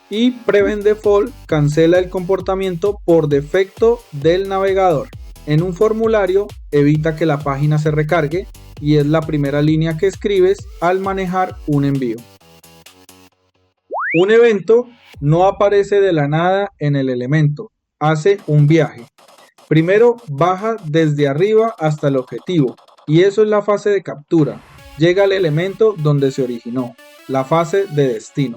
Y Prevent Default cancela el comportamiento por defecto del navegador. En un formulario evita que la página se recargue y es la primera línea que escribes al manejar un envío. Un evento no aparece de la nada en el elemento, hace un viaje. Primero baja desde arriba hasta el objetivo y eso es la fase de captura. Llega al elemento donde se originó, la fase de destino.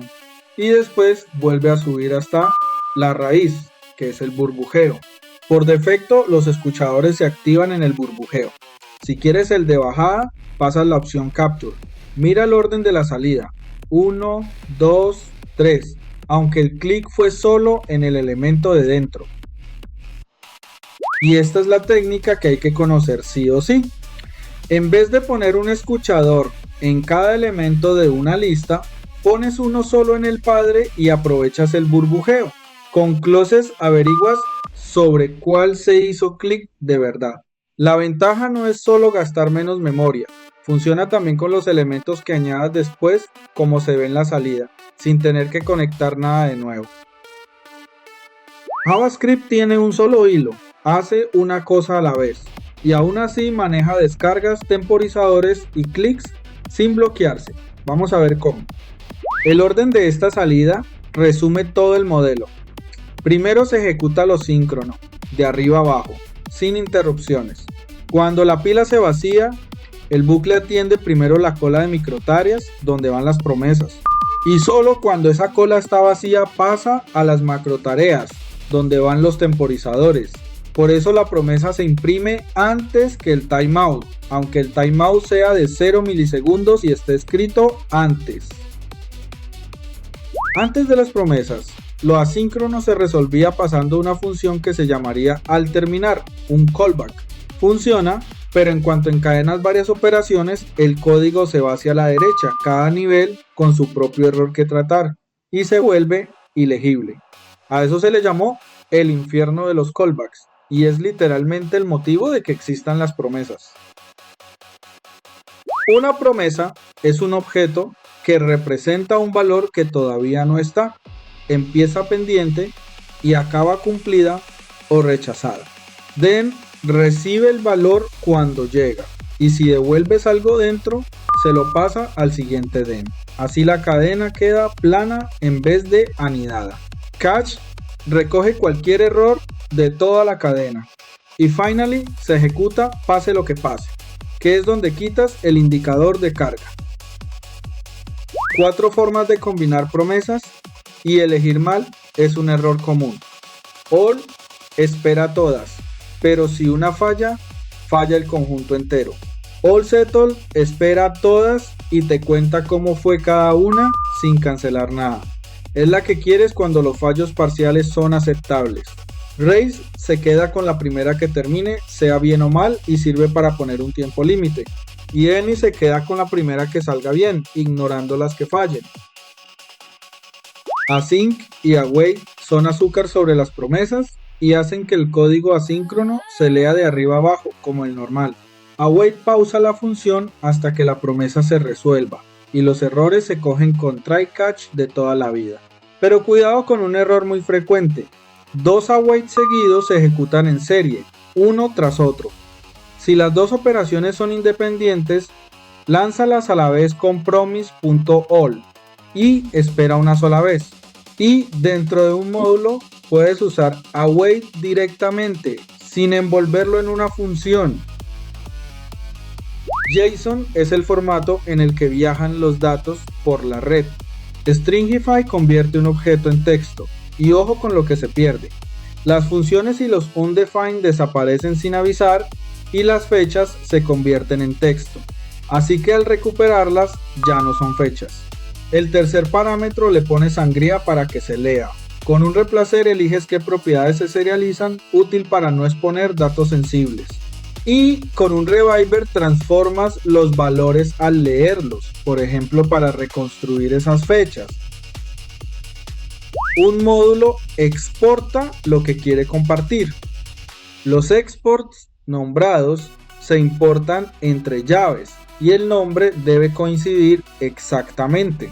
Y después vuelve a subir hasta la raíz, que es el burbujeo. Por defecto los escuchadores se activan en el burbujeo. Si quieres el de bajada, pasas la opción Capture. Mira el orden de la salida, 1, 2, 3, aunque el clic fue solo en el elemento de dentro. Y esta es la técnica que hay que conocer sí o sí. En vez de poner un escuchador en cada elemento de una lista, pones uno solo en el padre y aprovechas el burbujeo. Con closes averiguas sobre cuál se hizo clic de verdad. La ventaja no es solo gastar menos memoria, funciona también con los elementos que añadas después como se ve en la salida, sin tener que conectar nada de nuevo. JavaScript tiene un solo hilo, hace una cosa a la vez, y aún así maneja descargas, temporizadores y clics sin bloquearse. Vamos a ver cómo. El orden de esta salida resume todo el modelo. Primero se ejecuta lo síncrono, de arriba a abajo, sin interrupciones. Cuando la pila se vacía, el bucle atiende primero la cola de microtareas, donde van las promesas. Y solo cuando esa cola está vacía pasa a las macrotareas, donde van los temporizadores. Por eso la promesa se imprime antes que el timeout, aunque el timeout sea de 0 milisegundos y esté escrito antes. Antes de las promesas, lo asíncrono se resolvía pasando una función que se llamaría al terminar, un callback. Funciona, pero en cuanto encadenas varias operaciones, el código se va hacia la derecha, cada nivel con su propio error que tratar, y se vuelve ilegible. A eso se le llamó el infierno de los callbacks, y es literalmente el motivo de que existan las promesas. Una promesa es un objeto que representa un valor que todavía no está, empieza pendiente y acaba cumplida o rechazada. Then recibe el valor cuando llega, y si devuelves algo dentro, se lo pasa al siguiente then. Así la cadena queda plana en vez de anidada. Catch recoge cualquier error de toda la cadena. Y finally se ejecuta pase lo que pase, que es donde quitas el indicador de carga. 4 formas de combinar promesas y elegir mal es un error común. All espera todas, pero si una falla, falla el conjunto entero. All settle espera todas y te cuenta cómo fue cada una sin cancelar nada. Es la que quieres cuando los fallos parciales son aceptables. Race se queda con la primera que termine, sea bien o mal, y sirve para poner un tiempo límite. Y Any se queda con la primera que salga bien, ignorando las que fallen. Async y await son azúcar sobre las promesas y hacen que el código asíncrono se lea de arriba abajo, como el normal. Await pausa la función hasta que la promesa se resuelva, y los errores se cogen con try catch de toda la vida. Pero cuidado con un error muy frecuente. 2 await seguidos se ejecutan en serie, uno tras otro. Si las dos operaciones son independientes, lánzalas a la vez con promise.all y espera una sola vez. Y dentro de un módulo puedes usar await directamente, sin envolverlo en una función. JSON es el formato en el que viajan los datos por la red. Stringify convierte un objeto en texto, y ojo con lo que se pierde. Las funciones y los undefined desaparecen sin avisar y las fechas se convierten en texto, así que al recuperarlas ya no son fechas. El tercer parámetro le pone sangría para que se lea. Con un replacer eliges qué propiedades se serializan, útil para no exponer datos sensibles. Y con un reviver transformas los valores al leerlos, por ejemplo para reconstruir esas fechas. Un módulo exporta lo que quiere compartir. Los exports nombrados se importan entre llaves y el nombre debe coincidir exactamente.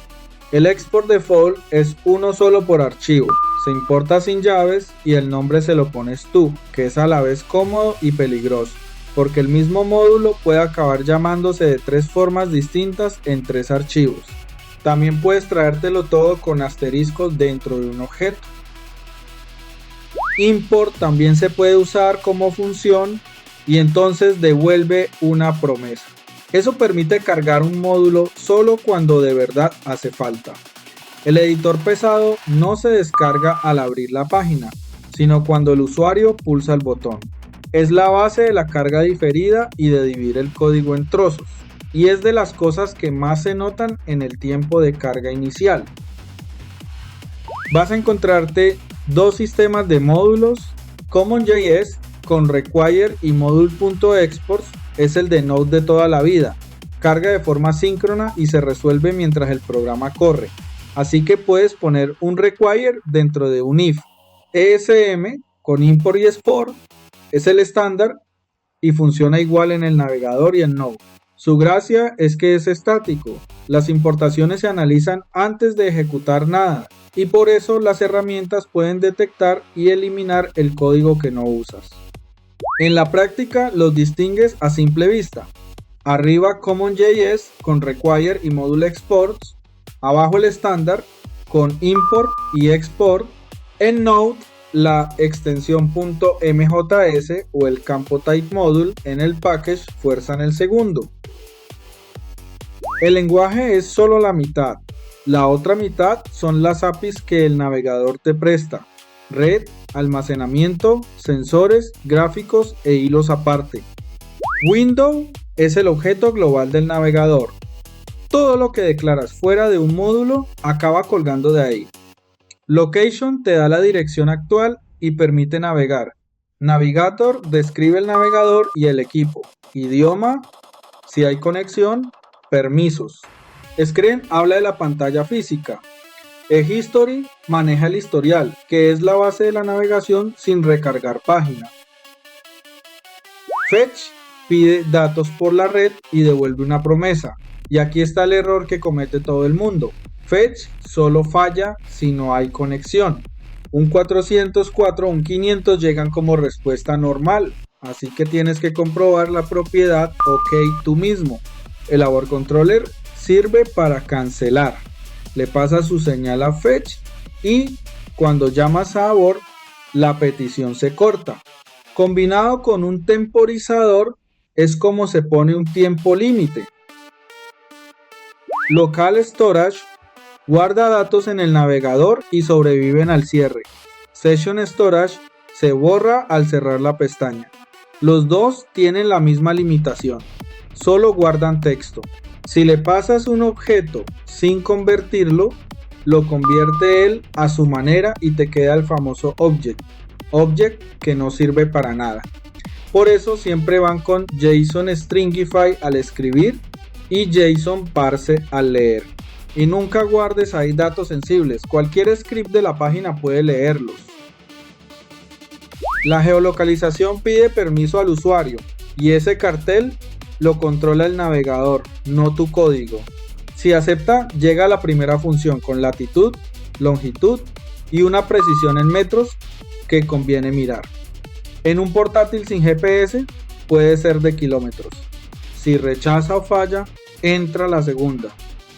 El export default es uno solo por archivo, se importa sin llaves y el nombre se lo pones tú, que es a la vez cómodo y peligroso, porque el mismo módulo puede acabar llamándose de 3 formas distintas en 3 archivos. También puedes traértelo todo con asteriscos dentro de un objeto. Import también se puede usar como función y entonces devuelve una promesa. Eso permite cargar un módulo solo cuando de verdad hace falta. El editor pesado no se descarga al abrir la página, sino cuando el usuario pulsa el botón. Es la base de la carga diferida y de dividir el código en trozos, y es de las cosas que más se notan en el tiempo de carga inicial. Vas a encontrarte 2 sistemas de módulos. CommonJS con require y module.exports es el de Node de toda la vida. Carga de forma síncrona y se resuelve mientras el programa corre. Así que puedes poner un require dentro de un if. ESM con import y export es el estándar y funciona igual en el navegador y en Node. Su gracia es que es estático. Las importaciones se analizan antes de ejecutar nada y por eso las herramientas pueden detectar y eliminar el código que no usas. En la práctica los distingues a simple vista. Arriba CommonJS con Require y Module Exports, abajo el estándar con Import y Export, en Node la extensión .mjs o el campo Type Module en el package fuerzan el segundo. El lenguaje es solo la mitad, la otra mitad son las APIs que el navegador te presta, red, almacenamiento, sensores, gráficos e hilos aparte. Window es el objeto global del navegador. Todo lo que declaras fuera de un módulo acaba colgando de ahí. Location te da la dirección actual y permite navegar. Navigator describe el navegador y el equipo. Idioma, si hay conexión, permisos. Screen habla de la pantalla física. History maneja el historial, que es la base de la navegación sin recargar página. Fetch pide datos por la red y devuelve una promesa. Y aquí está el error que comete todo el mundo. Fetch solo falla si no hay conexión. Un 404 o un 500 llegan como respuesta normal, así que tienes que comprobar la propiedad OK tú mismo. El Abort Controller sirve para cancelar. Le pasa su señal a Fetch y cuando llamas a Abort, la petición se corta. Combinado con un temporizador es como se pone un tiempo límite. Local Storage guarda datos en el navegador y sobreviven al cierre. Session Storage se borra al cerrar la pestaña. Los dos tienen la misma limitación, solo guardan texto. Si le pasas un objeto sin convertirlo, lo convierte él a su manera y te queda el famoso object que no sirve para nada. Por eso siempre van con JSON Stringify al escribir y JSON Parse al leer. Y nunca guardes ahí datos sensibles, cualquier script de la página puede leerlos. La geolocalización pide permiso al usuario y ese cartel lo controla el navegador, no tu código. Si acepta, llega a la primera función con latitud, longitud y una precisión en metros que conviene mirar. En un portátil sin GPS puede ser de kilómetros. Si rechaza o falla, entra la segunda.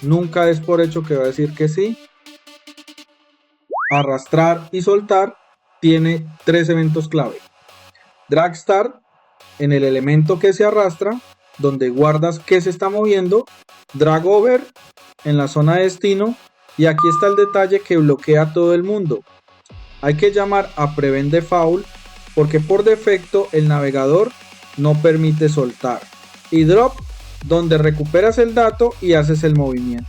Nunca es por hecho que va a decir que sí. Arrastrar y soltar tiene 3 eventos clave. Drag Start en el elemento que se arrastra, donde guardas que se está moviendo. Drag Over en la zona de destino. Y aquí está el detalle que bloquea a todo el mundo. Hay que llamar a Prevent Default porque por defecto el navegador no permite soltar. Y Drop, donde recuperas el dato y haces el movimiento.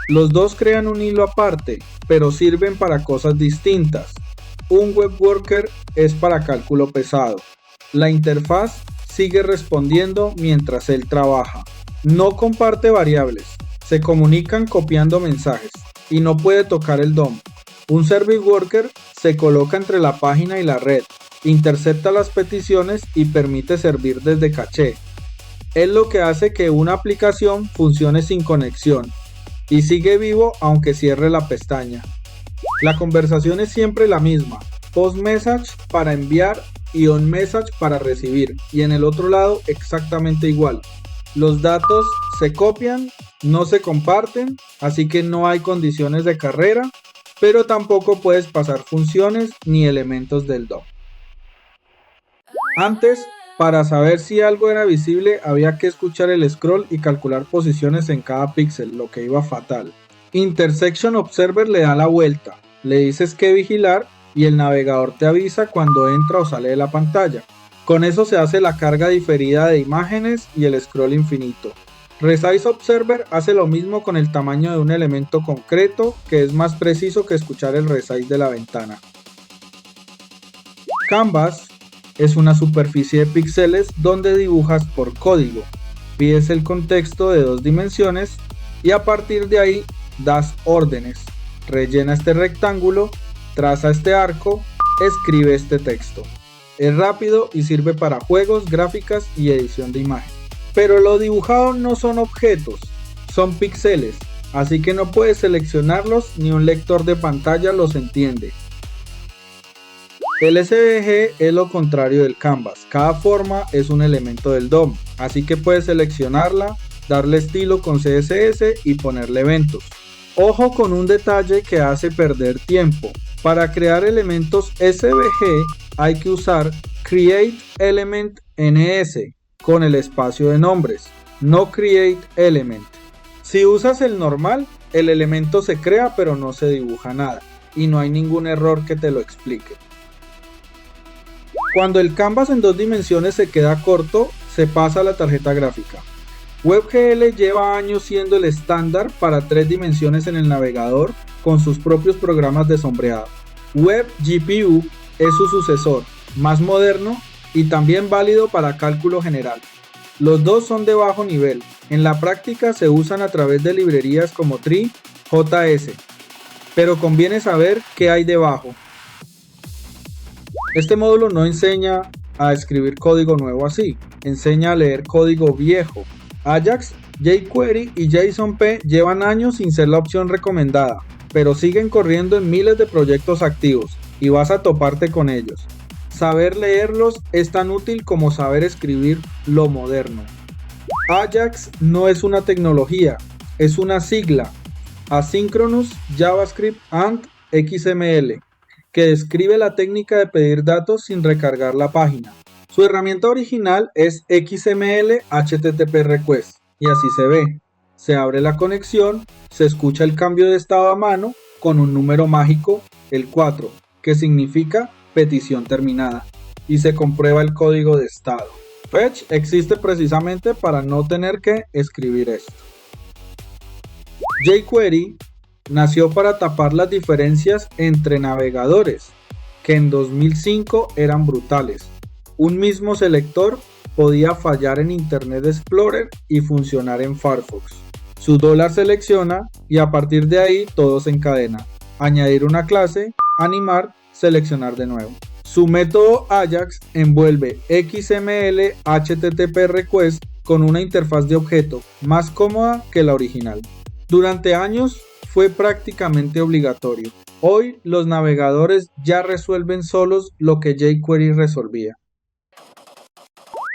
Los dos crean un hilo aparte, pero sirven para cosas distintas. Un web worker es para cálculo pesado. La interfaz sigue respondiendo mientras él trabaja. No comparte variables, se comunican copiando mensajes y no puede tocar el DOM. Un service worker se coloca entre la página y la red, intercepta las peticiones y permite servir desde caché. Es lo que hace que una aplicación funcione sin conexión y sigue vivo aunque cierre la pestaña. La conversación es siempre la misma, post message para enviar y on message para recibir, y en el otro lado exactamente igual. Los datos se copian, no se comparten, así que no hay condiciones de carrera, pero tampoco puedes pasar funciones ni elementos del DOM. Antes, para saber si algo era visible, había que escuchar el scroll y calcular posiciones en cada píxel, lo que iba fatal. Intersection Observer le da la vuelta, le dices que vigilar y el navegador te avisa cuando entra o sale de la pantalla. Con eso se hace la carga diferida de imágenes y el scroll infinito. Resize Observer hace lo mismo con el tamaño de un elemento concreto, que es más preciso que escuchar el resize de la ventana. Canvas es una superficie de píxeles donde dibujas por código. Pides el contexto de 2 dimensiones y a partir de ahí das órdenes. Rellena este rectángulo, traza este arco, escribe este texto. Es rápido y sirve para juegos, gráficas y edición de imagen. Pero lo dibujado no son objetos, son píxeles, así que no puedes seleccionarlos ni un lector de pantalla los entiende. El SVG es lo contrario del canvas, cada forma es un elemento del DOM, así que puedes seleccionarla, darle estilo con CSS y ponerle eventos. Ojo con un detalle que hace perder tiempo. Para crear elementos SVG hay que usar createElementNS con el espacio de nombres, no createElement. Si usas el normal, el elemento se crea pero no se dibuja nada y no hay ningún error que te lo explique. Cuando el canvas en 2 dimensiones se queda corto, se pasa a la tarjeta gráfica. WebGL lleva años siendo el estándar para 3 dimensiones en el navegador con sus propios programas de sombreado. WebGPU es su sucesor, más moderno y también válido para cálculo general. Los dos son de bajo nivel, en la práctica se usan a través de librerías como Trii.js, pero conviene saber qué hay debajo. Este módulo no enseña a escribir código nuevo así, enseña a leer código viejo. Ajax, jQuery y JSONP llevan años sin ser la opción recomendada, pero siguen corriendo en miles de proyectos activos y vas a toparte con ellos. Saber leerlos es tan útil como saber escribir lo moderno. Ajax no es una tecnología, es una sigla, Asynchronous JavaScript and XML, que describe la técnica de pedir datos sin recargar la página. Su herramienta original es XML HTTP Request y así se ve. Se abre la conexión, se escucha el cambio de estado a mano con un número mágico, el 4, que significa petición terminada, y se comprueba el código de estado. Fetch existe precisamente para no tener que escribir esto. jQuery nació para tapar las diferencias entre navegadores, que en 2005 eran brutales. Un mismo selector podía fallar en Internet Explorer y funcionar en Firefox. Su $$ selecciona y a partir de ahí todo se encadena. Añadir una clase, animar, seleccionar de nuevo. Su método Ajax envuelve XML HTTP Request con una interfaz de objeto más cómoda que la original. Durante años fue prácticamente obligatorio. Hoy los navegadores ya resuelven solos lo que jQuery resolvía.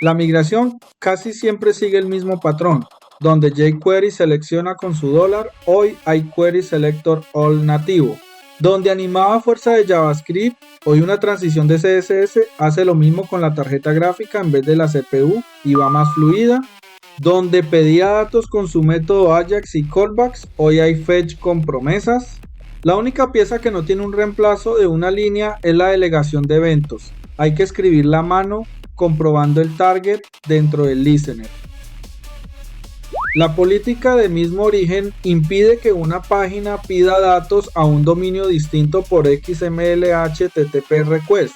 La migración casi siempre sigue el mismo patrón, donde jQuery selecciona con su $, hoy hay Query Selector All nativo. Donde animaba fuerza de JavaScript, hoy una transición de CSS hace lo mismo con la tarjeta gráfica en vez de la CPU y va más fluida. Donde pedía datos con su método Ajax y callbacks, hoy hay fetch con promesas. La única pieza que no tiene un reemplazo de una línea es la delegación de eventos. Hay que escribirla a mano comprobando el target dentro del listener. La política de mismo origen impide que una página pida datos a un dominio distinto por XML HTTP Request,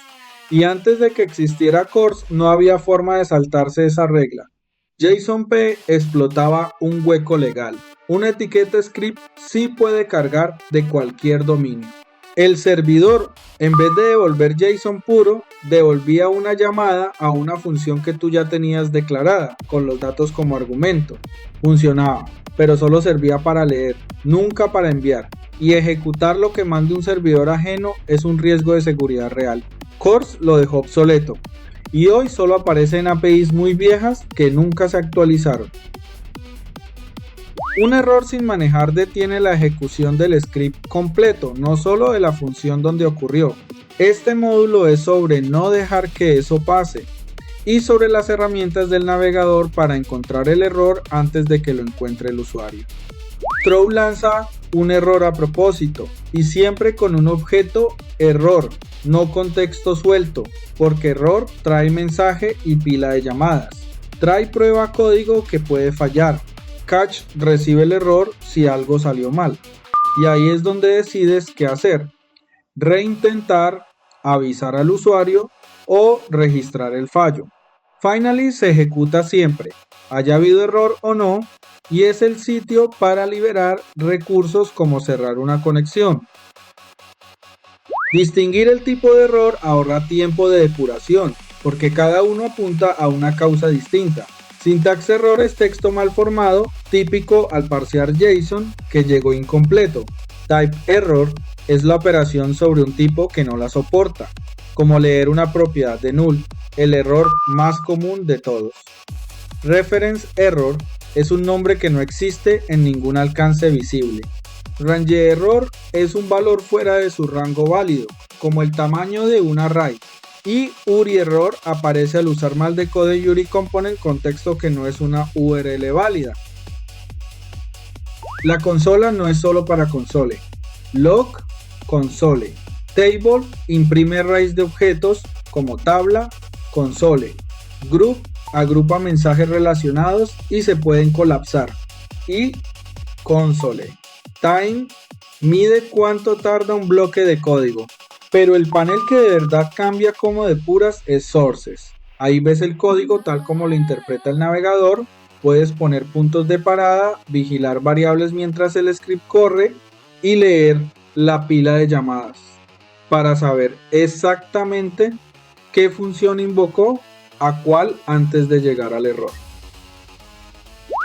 y antes de que existiera CORS no había forma de saltarse esa regla. JSONP explotaba un hueco legal. Una etiqueta script sí puede cargar de cualquier dominio. El servidor, en vez de devolver JSON puro, devolvía una llamada a una función que tú ya tenías declarada, con los datos como argumento. Funcionaba, pero solo servía para leer, nunca para enviar. Y ejecutar lo que mande un servidor ajeno es un riesgo de seguridad real. CORS lo dejó obsoleto, y hoy solo aparecen APIs muy viejas que nunca se actualizaron. Un error sin manejar detiene la ejecución del script completo, no solo de la función donde ocurrió. Este módulo es sobre no dejar que eso pase y sobre las herramientas del navegador para encontrar el error antes de que lo encuentre el usuario. Throw lanza un error a propósito y siempre con un objeto error, no con texto suelto, porque error trae mensaje y pila de llamadas. Trae prueba código que puede fallar. Catch recibe el error si algo salió mal. Y ahí es donde decides qué hacer. Reintentar, avisar al usuario o registrar el fallo. Finally se ejecuta siempre, haya habido error o no, y es el sitio para liberar recursos como cerrar una conexión. Distinguir el tipo de error ahorra tiempo de depuración, porque cada uno apunta a una causa distinta. Syntax error es texto mal formado, típico al parsear JSON que llegó incompleto. Type error es la operación sobre un tipo que no la soporta, como leer una propiedad de null, el error más común de todos. Reference error es un nombre que no existe en ningún alcance visible. Range error es un valor fuera de su rango válido, como el tamaño de un array. Y URI error aparece al usar mal de code URI component con texto que no es una URL válida. La consola no es solo para console. Log, console. Table imprime arrays de objetos como tabla, console. Group agrupa mensajes relacionados y se pueden colapsar. Y console. Time mide cuánto tarda un bloque de código. Pero el panel que de verdad cambia cómo depuras es sources. Ahí ves el código tal como lo interpreta el navegador. Puedes poner puntos de parada, vigilar variables mientras el script corre y leer la pila de llamadas para saber exactamente qué función invocó a cuál antes de llegar al error.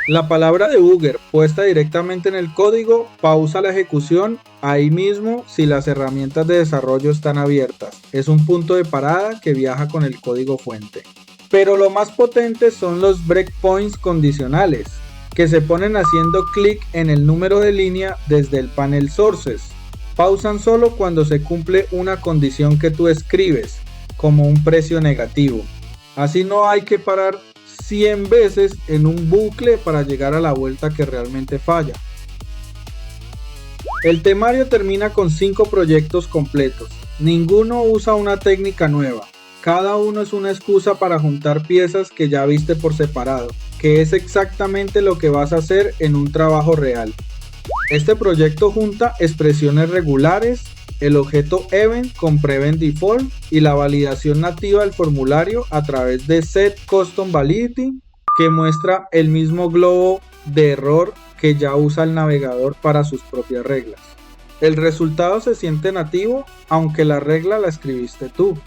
La palabra debugger puesta directamente en el código pausa la ejecución ahí mismo si las herramientas de desarrollo están abiertas. Es un punto de parada que viaja con el código fuente. Pero lo más potente son los breakpoints condicionales, que se ponen haciendo clic en el número de línea desde el panel sources. Pausan solo cuando se cumple una condición que tú escribes, como un precio negativo. Así no hay que parar 100 veces en un bucle para llegar a la vuelta que realmente falla. El temario termina con 5 proyectos completos. Ninguno usa una técnica nueva. Cada uno es una excusa para juntar piezas que ya viste por separado, que es exactamente lo que vas a hacer en un trabajo real. Este proyecto junta expresiones regulares, el objeto event con prevent default y la validación nativa del formulario a través de setCustomValidity, que muestra el mismo globo de error que ya usa el navegador para sus propias reglas. El resultado se siente nativo, aunque la regla la escribiste tú.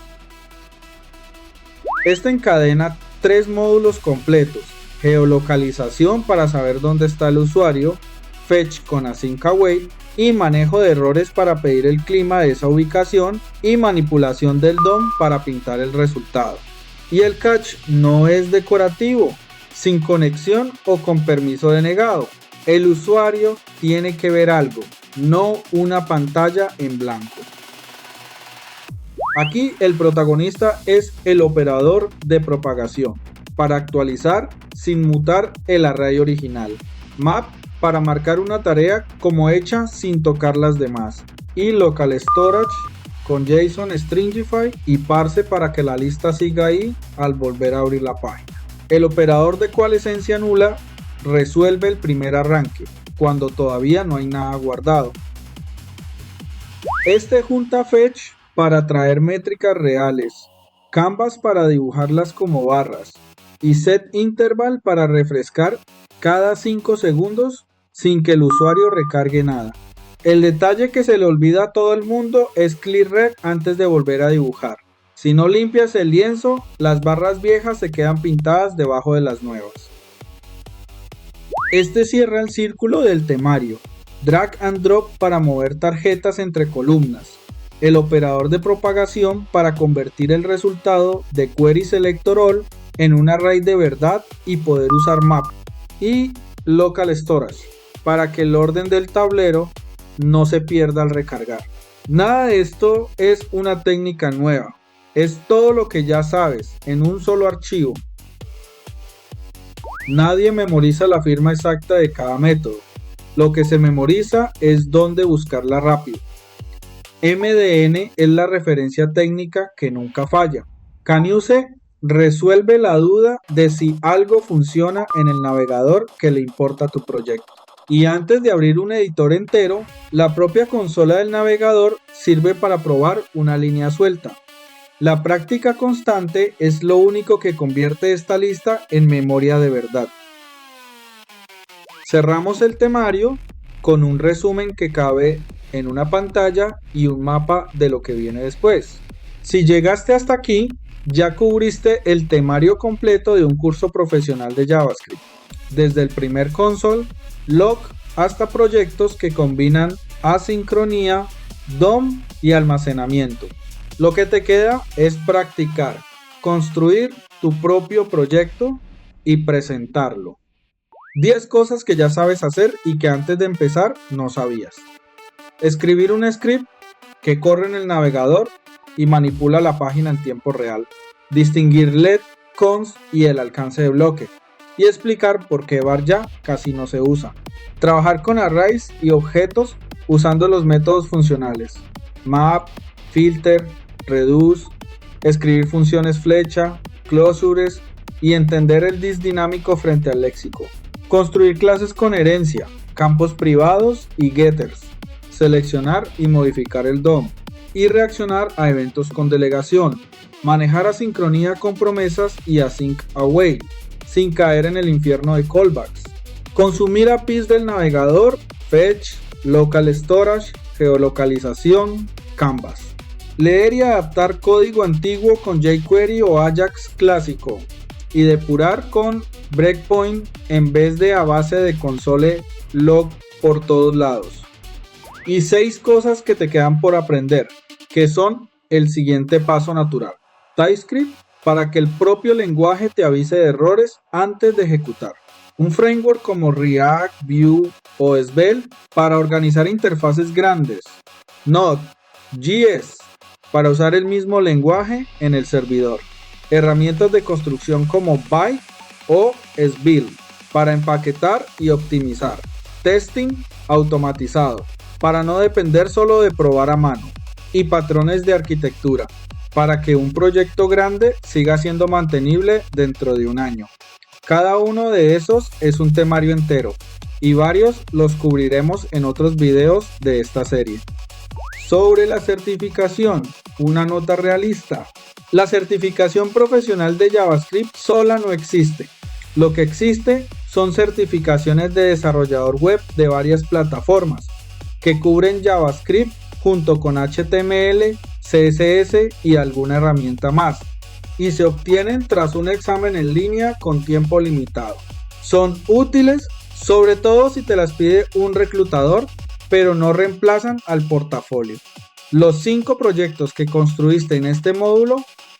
Este encadena 3 módulos completos: geolocalización para saber dónde está el usuario, fetch con async await y manejo de errores para pedir el clima de esa ubicación y manipulación del DOM para pintar el resultado. Y el catch no es decorativo, sin conexión o con permiso denegado. El usuario tiene que ver algo, no una pantalla en blanco. Aquí el protagonista es el operador de propagación, para actualizar sin mutar el array original. Map para marcar una tarea como hecha sin tocar las demás. Y local storage con JSON Stringify y parse para que la lista siga ahí al volver a abrir la página. El operador de coalescencia nula resuelve el primer arranque, cuando todavía no hay nada guardado. Este junta fetch para traer métricas reales, canvas para dibujarlas como barras y setInterval para refrescar cada 5 segundos sin que el usuario recargue nada. El detalle que se le olvida a todo el mundo es clearRec antes de volver a dibujar. Si no limpias el lienzo, las barras viejas se quedan pintadas debajo de las nuevas. Este cierra el círculo del temario. Drag and drop para mover tarjetas entre columnas. El operador de propagación para convertir el resultado de query selector all en un array de verdad y poder usar map. Y local storage para que el orden del tablero no se pierda al recargar. Nada de esto es una técnica nueva. Es todo lo que ya sabes en un solo archivo. Nadie memoriza la firma exacta de cada método. Lo que se memoriza es dónde buscarla rápido. MDN es la referencia técnica que nunca falla. Canuse resuelve la duda de si algo funciona en el navegador que le importa a tu proyecto. Y antes de abrir un editor entero, la propia consola del navegador sirve para probar una línea suelta. La práctica constante es lo único que convierte esta lista en memoria de verdad. Cerramos el temario con un resumen que cabe en una pantalla y un mapa de lo que viene después. Si llegaste hasta aquí, ya cubriste el temario completo de un curso profesional de JavaScript, desde el primer console, log, hasta proyectos que combinan asincronía, DOM y almacenamiento. Lo que te queda es practicar, construir tu propio proyecto y presentarlo. 10 cosas que ya sabes hacer y que antes de empezar no sabías. Escribir un script que corre en el navegador y manipula la página en tiempo real. Distinguir let, const y el alcance de bloque. Y explicar por qué var ya casi no se usa. Trabajar con arrays y objetos usando los métodos funcionales. Map, filter, reduce. Escribir funciones flecha, closures y entender el dis dinámico frente al léxico. Construir clases con herencia, campos privados y getters. Seleccionar y modificar el DOM. Y reaccionar a eventos con delegación. Manejar asincronía con promesas y async await, sin caer en el infierno de callbacks. Consumir APIs del navegador, fetch, local storage, geolocalización, canvas. Leer y adaptar código antiguo con jQuery o Ajax clásico. Y depurar con breakpoint en vez de a base de console log por todos lados. Y 6 cosas que te quedan por aprender, que son el siguiente paso natural. TypeScript para que el propio lenguaje te avise de errores antes de ejecutar. Un framework como React, Vue o Svelte para organizar interfaces grandes. Node.js para usar el mismo lenguaje en el servidor. Herramientas de construcción como Byte o Svelte para empaquetar y optimizar. Testing automatizado para no depender solo de probar a mano. Y patrones de arquitectura para que un proyecto grande siga siendo mantenible dentro de un año. Cada uno de esos es un temario entero y varios los cubriremos en otros videos de esta serie. Sobre la certificación, una nota realista. La certificación profesional de JavaScript sola no existe. Lo que existe son certificaciones de desarrollador web de varias plataformas que cubren JavaScript junto con HTML, CSS y alguna herramienta más, y se obtienen tras un examen en línea con tiempo limitado. Son útiles, sobre todo si te las pide un reclutador, pero no reemplazan al portafolio. Los 5 proyectos que construiste en este módulo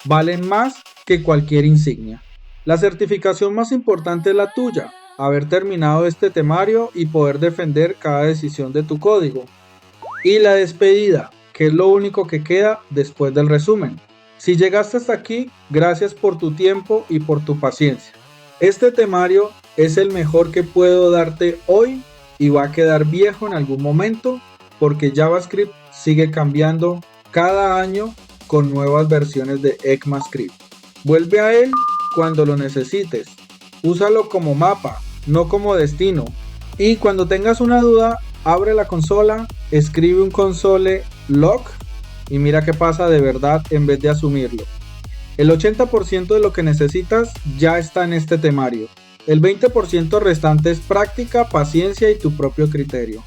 valen más que cualquier insignia. La certificación más importante es la tuya, haber terminado este temario y poder defender cada decisión de tu código. Y la despedida, que es lo único que queda después del resumen. Si llegaste hasta aquí, gracias por tu tiempo y por tu paciencia. Este temario es el mejor que puedo darte hoy y va a quedar viejo en algún momento porque JavaScript sigue cambiando cada año con nuevas versiones de ECMAScript. Vuelve a él cuando lo necesites. Úsalo como mapa, no como destino. Y cuando tengas una duda, abre la consola, escribe un console log y mira qué pasa de verdad en vez de asumirlo. El 80% de lo que necesitas ya está en este temario. El 20% restante es práctica, paciencia y tu propio criterio.